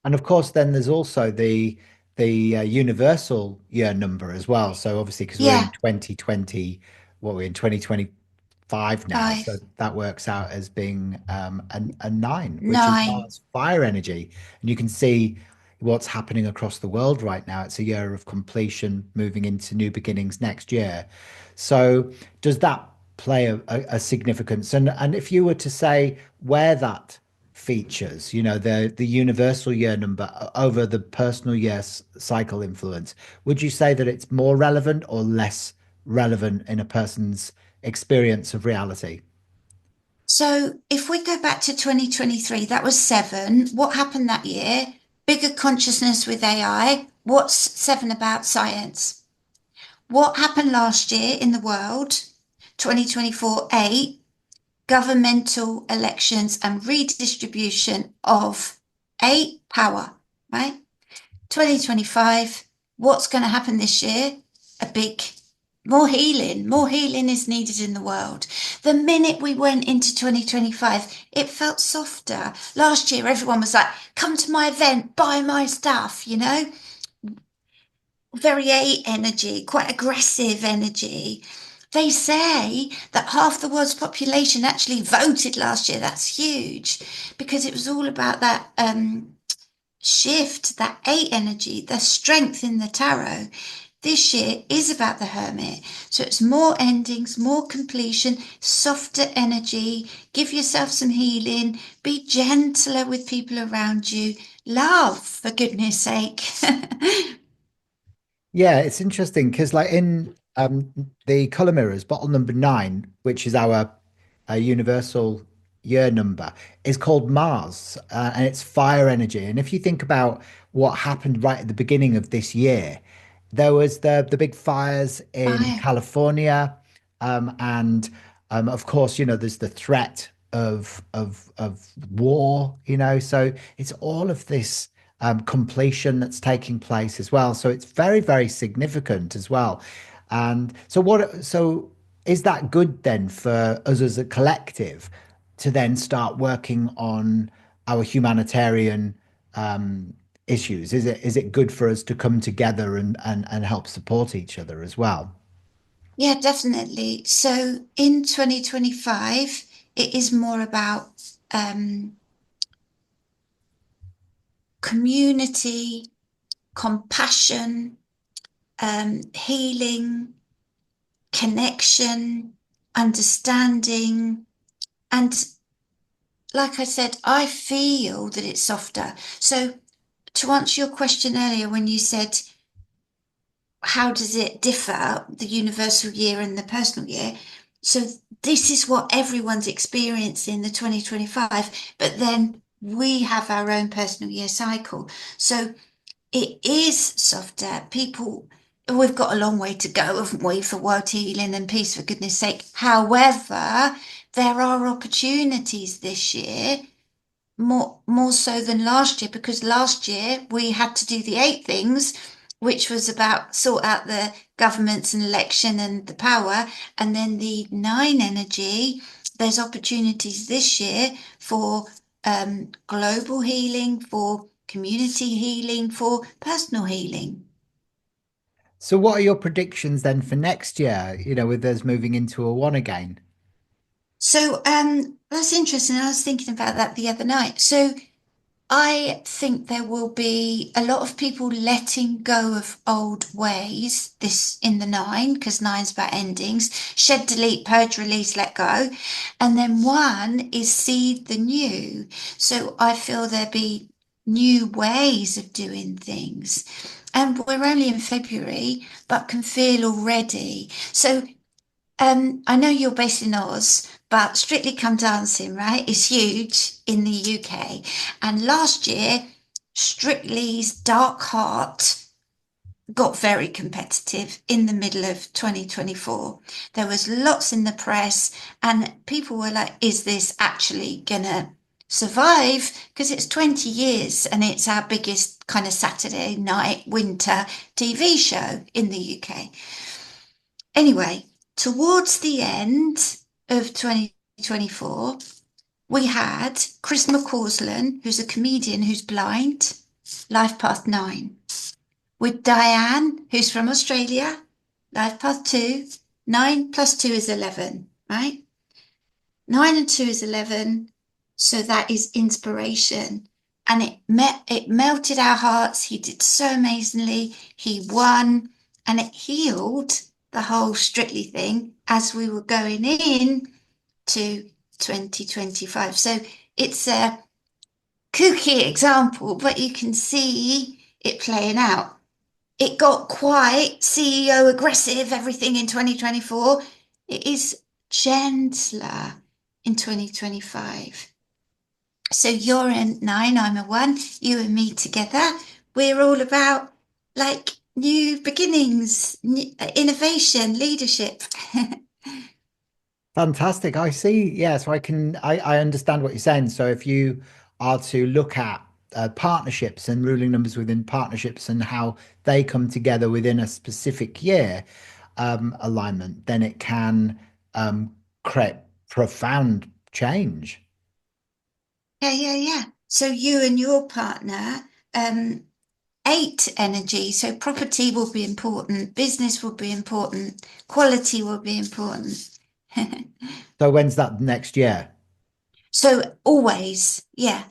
And of course, then there's also the universal year number as well. So obviously, because we're in Yeah, 2020, what we're in 2025 now, so five, that works out as being a nine, which is nine. Mars fire energy, and you can see what's happening across the world right now. It's a year of completion, moving into new beginnings next year. So does that play a significance? And if you were to say where that features, the universal year number over the personal year cycle influence, would you say that it's more relevant or less relevant in a person's experience of reality? So if we go back to 2023, that was seven. What happened that year? bigger consciousness with AI. What's seven about science? What happened last year in the world? 2024 8, governmental elections and redistribution of power, right? 2025, what's going to happen this year? A big, more healing. More healing is needed in the world. The minute we went into 2025, it felt softer. Last year, everyone was like, come to my event, buy my stuff, you know? Very A energy, quite aggressive energy. They say that half the world's population actually voted last year. That's huge because it was all about that shift, that A energy, the strength in the tarot. This year is about the Hermit. So it's more endings, more completion, softer energy. Give yourself some healing. Be gentler with people around you. Love, for goodness sake. Yeah, it's interesting because, like in the color mirrors, bottle number 9, which is our universal year number, is called Mars, and it's fire energy. And if you think about what happened right at the beginning of this year, there was the big fires in Fire. California, and of course, there's the threat of war, so it's all of this completion that's taking place as well. So it's very, very significant as well. And so is that good then for us as a collective to then start working on our humanitarian um, issues? Is it good for us to come together and help support each other as well? Yeah, definitely. So in 2025, it is more about community, compassion, healing, connection, understanding. And like I said, I feel that it's softer. So to answer your question earlier, when you said, how does it differ, the universal year and the personal year? So this is what everyone's experiencing the 2025, but then we have our own personal year cycle. So it is softer. People, we've got a long way to go, haven't we, for world healing and peace, for goodness sake. However, there are opportunities this year, more so than last year, because last year we had to do the 8 things, which was about sort out the governments and election and the power, and then the 9 energy. There's opportunities this year for global healing, for community healing, for personal healing. So what are your predictions then for next year, with us moving into a one again? So that's interesting. I was thinking about that the other night. So I think there will be a lot of people letting go of old ways, this in the 9, because nine's about endings: shed, delete, purge, release, let go. And then 1 is seed the new. So I feel there'll be new ways of doing things. And we're only in February, but can feel already. So I know you're based in Oz, but Strictly Come Dancing, right, is huge in the UK. And last year, Strictly's Dark Heart got very competitive in the middle of 2024. There was lots in the press, and people were like, is this actually gonna survive? Because it's 20 years and it's our biggest kind of Saturday night winter TV show in the UK. Anyway, towards the end of 2024, we had Chris McCausland, who's a comedian who's blind, Life Path 9. With Diane, who's from Australia, Life Path 2. 9 plus 2 is 11, right? 9 and 2 is 11. So that is inspiration. And it melted our hearts. He did so amazingly. He won, and it healed the whole Strictly thing as we were going in to 2025. So it's a kooky example, but you can see it playing out. It got quite CEO aggressive, everything in 2024. It is gentler in 2025. So you're a nine, I'm a one, you and me together. We're all about like new beginnings, innovation, leadership. Fantastic. I see. Yeah, so I understand what you're saying. So if you are to look at partnerships and ruling numbers within partnerships and how they come together within a specific year alignment, then it can create profound change. Yeah, yeah, yeah. So you and your partner, um, eight energy. So property will be important, business will be important, quality will be important. So when's that next year? So always, yeah.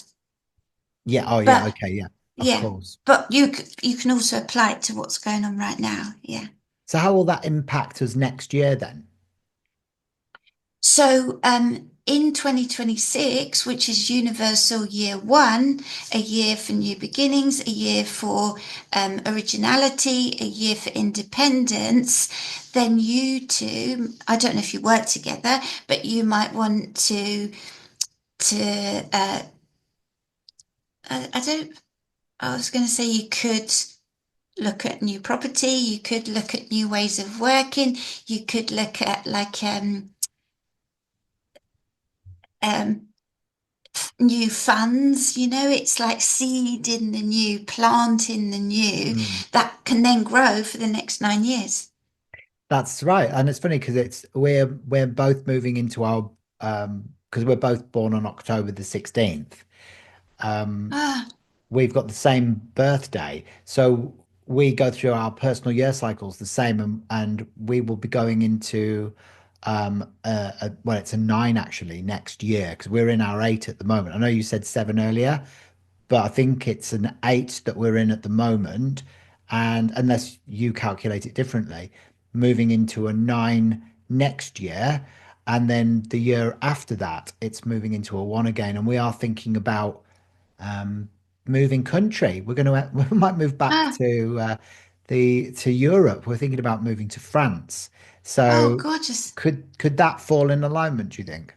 Yeah. Oh, yeah. But Okay. Yeah. Of yeah, course. but you can also apply it to what's going on right now. Yeah. So how will that impact us next year then? So in 2026, which is Universal Year One, a year for new beginnings, a year for originality, a year for independence, then you two, I don't know if you work together, but you might want to I don't. I was going to say you could look at new property, you could look at new ways of working, you could look at like um new funds, it's like seed in the new, plant in the new Mm. that can then grow for the next 9 years. That's right. And it's funny because we're both moving into our because we're both born on October the 16th. Um Ah, we've got the same birthday. So we go through our personal year cycles the same and we will be going into well it's a nine actually next year because we're in our eight at the moment. I know you said seven earlier, but I think it's an eight that we're in at the moment. And unless you calculate it differently, moving into a nine next year. And then the year after that, it's moving into a one again. And we are thinking about um, moving country. We're going to we might move back ah, to the to Europe. We're thinking about moving to France. oh, So gorgeous. could that fall in alignment, do you think?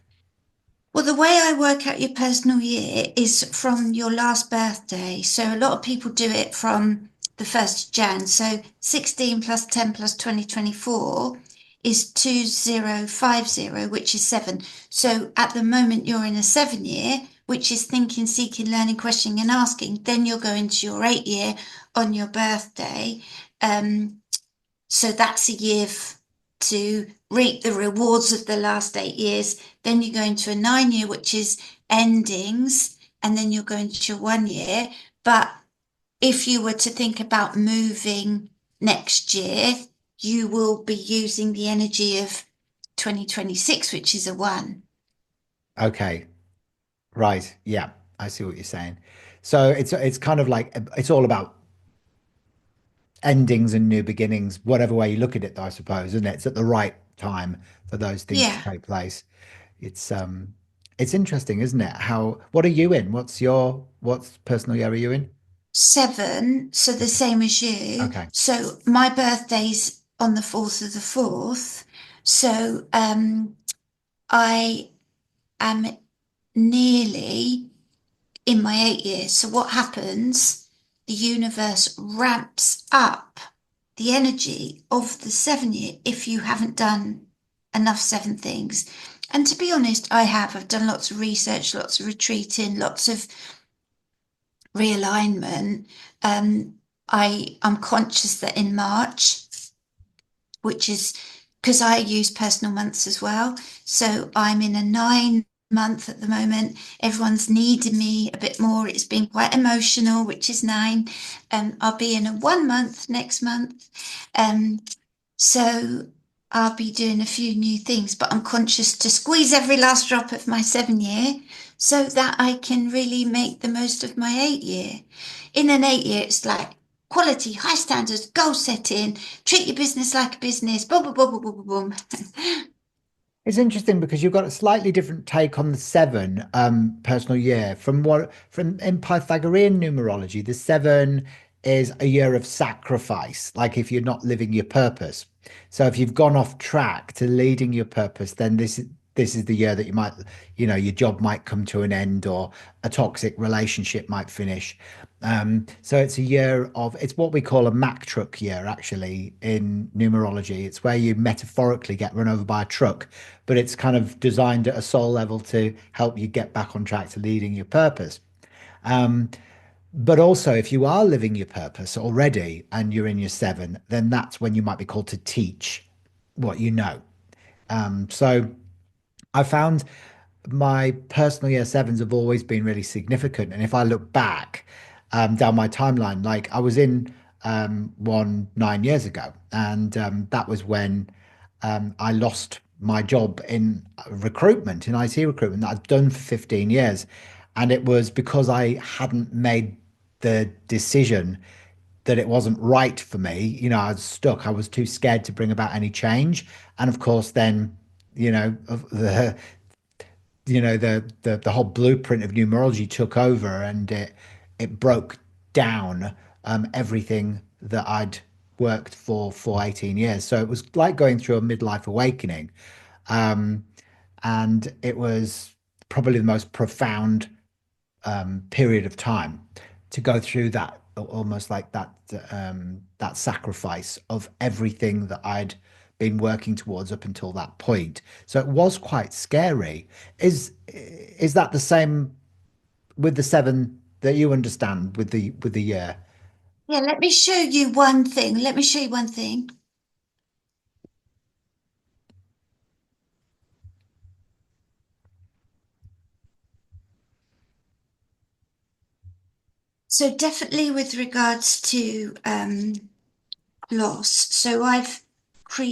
Well, the way I work out your personal year is from your last birthday. So a lot of people do it from the 1st of Jan. So 16 plus 10 plus 2024 is 2050, which is seven. So at the moment you're in a 7 year, which is thinking, seeking, learning, questioning, and asking. Then you'll go into your 8 year on your birthday. Um, so that's a year to reap the rewards of the last 8 years. Then you go into a 9 year, which is endings, and then you're going to your 1 year. But if you were to think about moving next year, you will be using the energy of 2026, which is a one. Okay, right. Yeah, I see what you're saying. So it's kind of like it's all about endings and new beginnings, whatever way you look at it, I suppose, isn't it? It's at the right time for those things to Yeah. take place. It's interesting, isn't it? How what are you in? What's personal year are you in? Seven, so the same as you. Okay. So my birthday's on the 4th of the 4th. So I am nearly in my 8 years. So what happens? The universe ramps up the energy of the 7 year if you haven't done enough seven things. And to be honest, I have. I've done lots of research, lots of retreating, lots of realignment. Um, I'm conscious that in March, which is because I use personal months as well. So I'm in a 9 month at the moment. Everyone's needing me a bit more. It's been quite emotional, which is nine. I'll be in a 1 month next month. Um, so I'll be doing a few new things, but I'm conscious to squeeze every last drop of my 7 year so that I can really make the most of my 8 year. In an 8 year, it's like quality, high standards, goal setting, treat your business like a business, boom, boom, boom, boom, boom, boom. It's interesting because you've got a slightly different take on the seven personal year from in Pythagorean numerology. The seven is a year of sacrifice, like if you're not living your purpose. So if you've gone off track to leading your purpose, then this is the year that you might, your job might come to an end or a toxic relationship might finish. So it's a year of, it's what we call a Mack truck year, actually, in numerology. It's where you metaphorically get run over by a truck, but it's kind of designed at a soul level to help you get back on track to leading your purpose. Um, but also, if you are living your purpose already and you're in your seven, then that's when you might be called to teach what you know. So I found my personal year sevens have always been really significant. And if I look back down my timeline, like I was in one 9 years ago, and that was when I lost my job in recruitment, in IT recruitment that I'd done for 15 years. And it was because I hadn't made the decision that it wasn't right for me. I was stuck. I was too scared to bring about any change. And of course, then, the the whole blueprint of numerology took over, and it broke down everything that I'd worked for 18 years. So it was like going through a midlife awakening. Um, and it was probably the most profound period of time to go through that, almost like that sacrifice of everything that I'd been working towards up until that point. So it was quite scary. Is that the same with the seven that you understand with the year? Yeah, let me show you one thing. Let me show you one thing. So definitely with regards to loss. So cre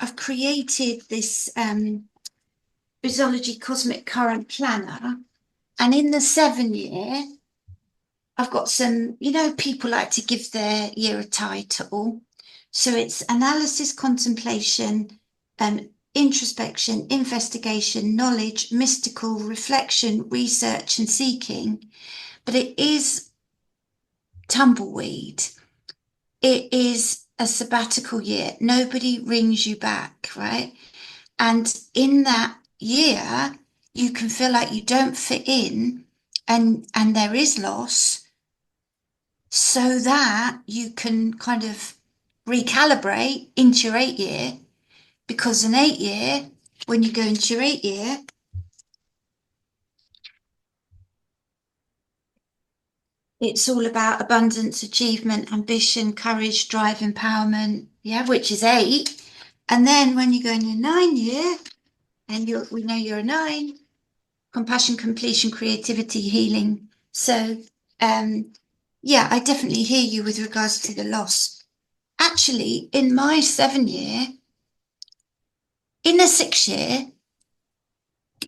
I've created this Bizology Cosmic Current Planner, and in the 7 year, I've got some, people like to give their year a title. So it's analysis, contemplation, introspection, investigation, knowledge, mystical, reflection, research, and seeking. But it is tumbleweed. It is a sabbatical year. Nobody rings you back, right? And in that year, you can feel like you don't fit in, and there is loss, so that you can kind of recalibrate into your 8 year, because an 8 year, when you go into your 8 year, it's all about abundance, achievement, ambition, courage, drive, empowerment, yeah, which is 8. And then when you go in your 9 year, and we know you're a 9, compassion, completion, creativity, healing. So, yeah, I definitely hear you with regards to the loss. Actually, in my 7 year, in a 6 year,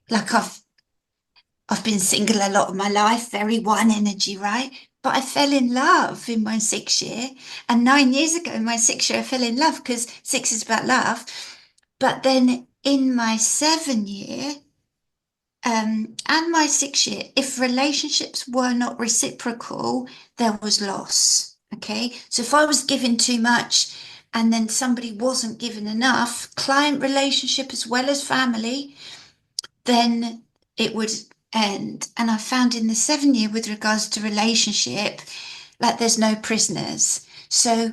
like I've been single a lot of my life, very one energy, right? But I fell in love in my 6 year. And 9 years ago, in my 6 year, I fell in love because 6 is about love. But then in my 7 year, and my 6 year, if relationships were not reciprocal, there was loss. Okay. So if I was giving too much and then somebody wasn't giving enough, client relationship as well as family, then it would end. And I found in the 7 year, with regards to relationship, like there's no prisoners. So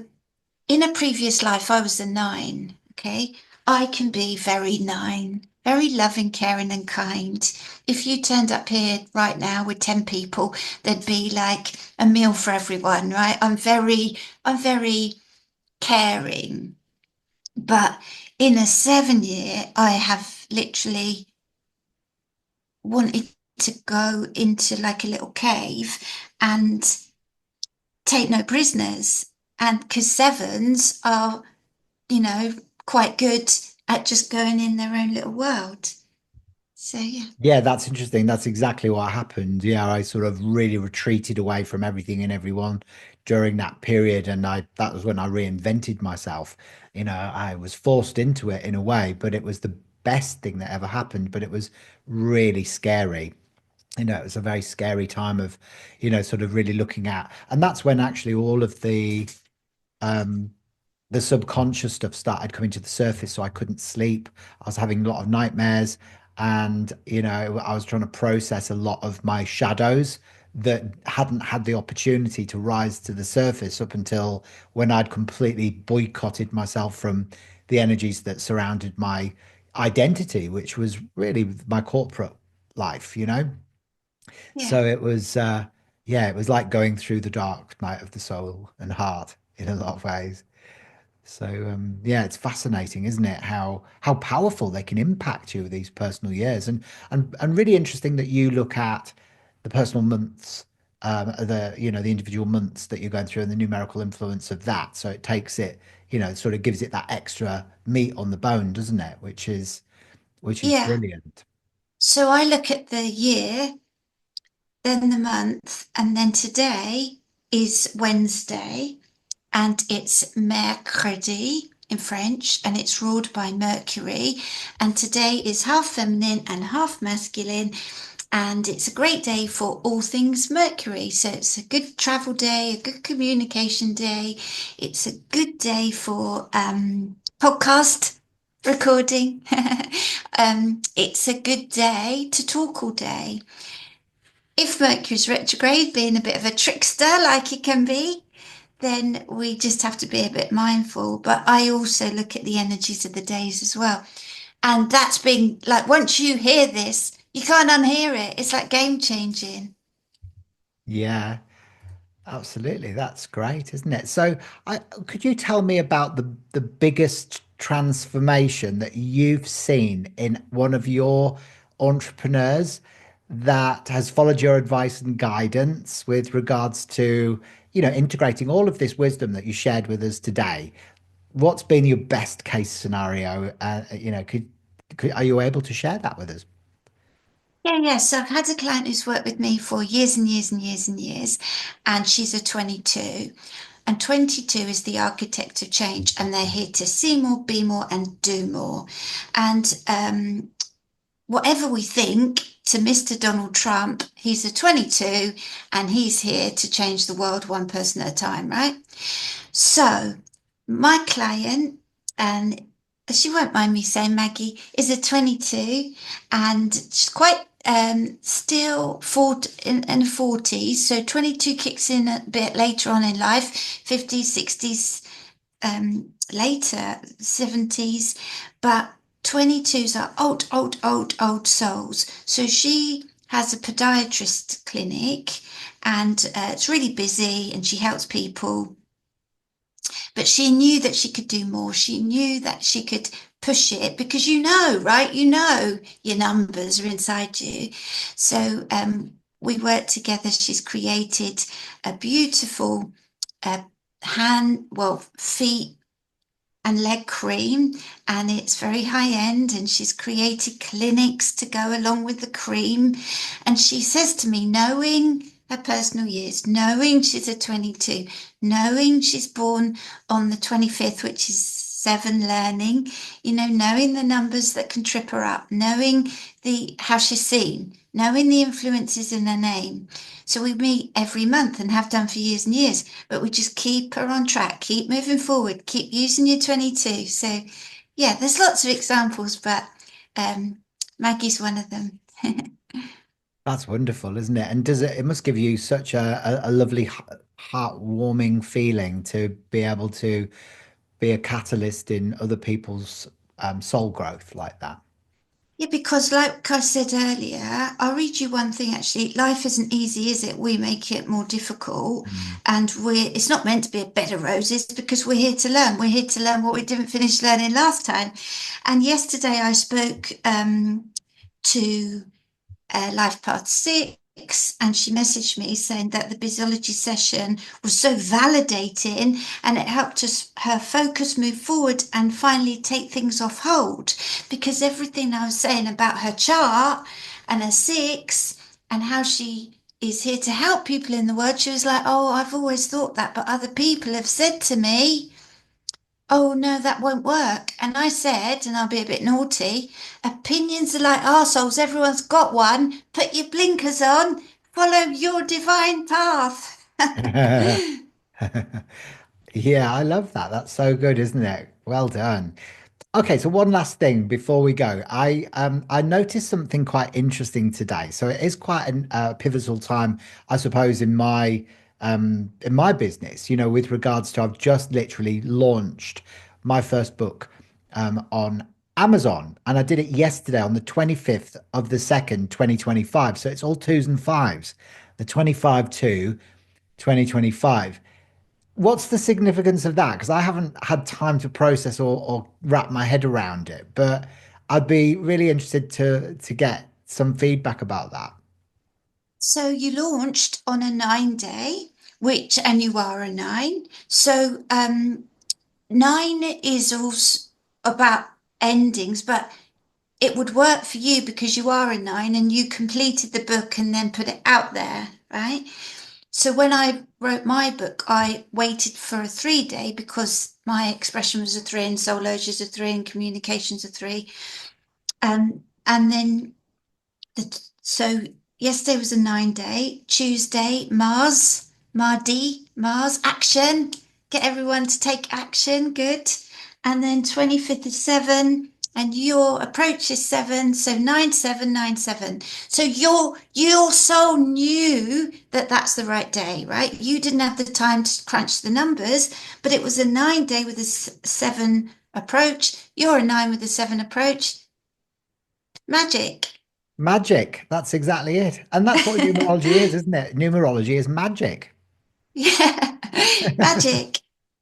in a previous life, I was a 9. Okay. I can be very 9, very loving, caring, and kind. If you turned up here right now with 10 people, there'd be like a meal for everyone, right? I'm very caring. But in a 7 year, I have literally wanted to go into like a little cave and take no prisoners. And because sevens are, you know, quite good at just going in their own little world. So yeah. Yeah, that's interesting. That's exactly what happened. Yeah, I sort of really retreated away from everything and everyone during that period, and I that was when I reinvented myself. I was forced into it in a way, but it was the best thing that ever happened, but it was really scary. It was a very scary time of, sort of really looking at, and that's when actually all of um the subconscious stuff started coming to the surface. So I couldn't sleep. I was having a lot of nightmares. And, I was trying to process a lot of my shadows that hadn't had the opportunity to rise to the surface up until when I'd completely boycotted myself from the energies that surrounded my identity, which was really my corporate life. Yeah. So yeah, it was like going through the dark night of the soul and heart in a lot of ways. So yeah, it's fascinating, isn't it? How powerful they can impact you with these personal years, and really interesting that you look at the personal months, the individual months that you're going through and the numerical influence of that. So it takes it, sort of gives it that extra meat on the bone, doesn't it? Which is Yeah. brilliant. So I look at the year, then the month, and then today is Wednesday, and it's mercredi in French, and it's ruled by Mercury. And today is half feminine and half masculine, and it's a great day for all things Mercury. So it's a good travel day, a good communication day. It's a good day for podcast recording. It's a good day to talk all day. If Mercury's retrograde, being a bit of a trickster like it can be, then we just have to be a bit mindful. But I also look at the energies of the days as well. And that's been like, once you hear this, you can't unhear it. It's like game changing. Yeah. Absolutely. That's great, isn't it? So, could you tell me about the biggest transformation that you've seen in one of your entrepreneurs that has followed your advice and guidance with regards to, integrating all of this wisdom that you shared with us today? What's been your best case scenario? Are you able to share that with us? Yeah, yeah. So I've had a client who's worked with me for years and years and years and years, and she's a 22. And 22 is the architect of change, and they're here to see more, be more, and do more. And whatever we think to Mr. Donald Trump, he's a 22 and he's here to change the world one person at a time, right? So, my client, and she won't mind me saying, Maggie, is a 22 and she's quite still in the 40s. So 22 kicks in a bit later on in life, 50s, 60s, later, 70s. But 22s are old, old, old, old souls. So she has a podiatrist clinic and it's really busy and she helps people, but she knew that she could do more. She knew that she could push it because right? You know your numbers are inside you. So we worked together. She's created a beautiful uh, feet and leg cream, and it's very high end, and she's created clinics to go along with the cream. And she says to me, knowing her personal years, knowing she's a 22, knowing she's born on the 25th, which is 7 learning, knowing the numbers that can trip her up, knowing the how she's seen, knowing the influences in her name. So we meet every month and have done for years and years, but we just keep her on track, keep moving forward, keep using your 22. So, yeah, there's lots of examples, but um, Maggie's one of them. That's wonderful, isn't it? And it must give you such a lovely, heartwarming feeling to be able to be a catalyst in other people's soul growth like that. Yeah, because like I said earlier, I'll read you one thing actually. Life isn't easy, is it? We make it more difficult. Mm. And it's not meant to be a bed of roses because we're here to learn. We're here to learn what we didn't finish learning last time. And yesterday I spoke to Life Path 6, and she messaged me saying that the Bizology session was so validating and it helped her focus move forward and finally take things off hold, because everything I was saying about her chart and her 6 and how she is here to help people in the world, she was like, oh, I've always thought that, but other people have said to me, oh no, that won't work. And I said, and I'll be a bit naughty, opinions are like arseholes, everyone's got one. Put your blinkers on, follow your divine path. Yeah, I love that. That's so good, isn't it? Well done. Okay, so one last thing before we go. I noticed something quite interesting today. So it is quite a pivotal time, I suppose, in my business, with regards to I've just literally launched my first book on Amazon, and I did it yesterday on the 25th of the 2nd, 2025. So it's all twos and fives, the 25 to 2025. What's the significance of that? Because I haven't had time to process or wrap my head around it, but I'd be really interested to get some feedback about that. So you launched on a 9 day, and you are a nine. So nine is also about endings, but it would work for you because you are a nine and you completed the book and then put it out there, right? So when I wrote my book, I waited for a 3 day because my expression was a three and soul urge is a three and communication's a three. And then so yesterday was a 9 day. Tuesday, Mars, action. Get everyone to take action. Good. And then 25th is seven, and your approach is seven. So 9797. So your soul knew that that's the right day, right? You didn't have the time to crunch the numbers, but it was a 9 day with a seven approach. You're a nine with a seven approach. Magic. Magic, that's exactly it. And that's what numerology is, isn't it? Numerology is magic. Yeah, magic.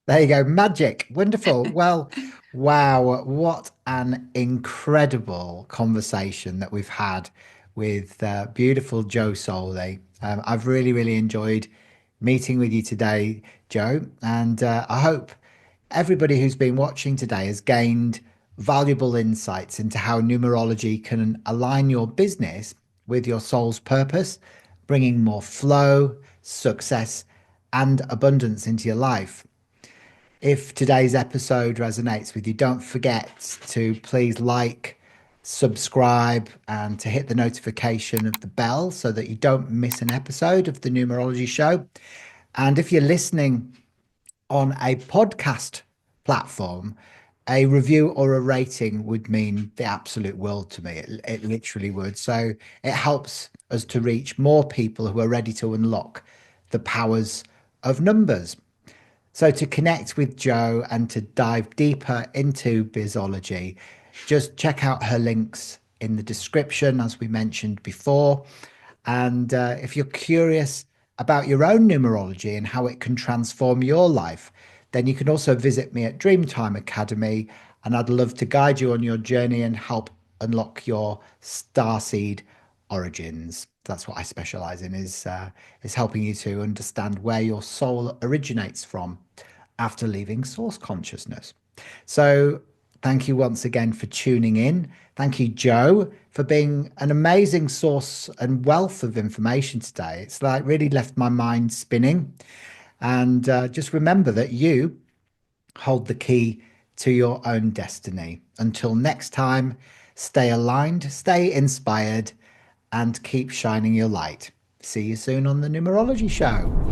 There you go, magic. Wonderful. Well, wow, what an incredible conversation that we've had with beautiful Jo Soley. I've really, really enjoyed meeting with you today, Joe, and I hope everybody who's been watching today has gained valuable insights into how numerology can align your business with your soul's purpose, bringing more flow, success, and abundance into your life. If today's episode resonates with you, don't forget to please like, subscribe, and to hit the notification of the bell so that you don't miss an episode of the Numerology Show. And if you're listening on a podcast platform, a review or a rating would mean the absolute world to me. It literally would. So it helps us to reach more people who are ready to unlock the powers of numbers. So to connect with Jo and to dive deeper into Bizology, just check out her links in the description, as we mentioned before. And if you're curious about your own numerology and how it can transform your life, then you can also visit me at Dreamtime Academy, and I'd love to guide you on your journey and help unlock your starseed origins. That's what I specialize in is helping you to understand where your soul originates from after leaving source consciousness. So thank you once again for tuning in. Thank you, Jo, for being an amazing source and wealth of information today. It's like really left my mind spinning. And just remember that you hold the key to your own destiny. Until next time, stay aligned, stay inspired, and keep shining your light. See you soon on the Numerology Show.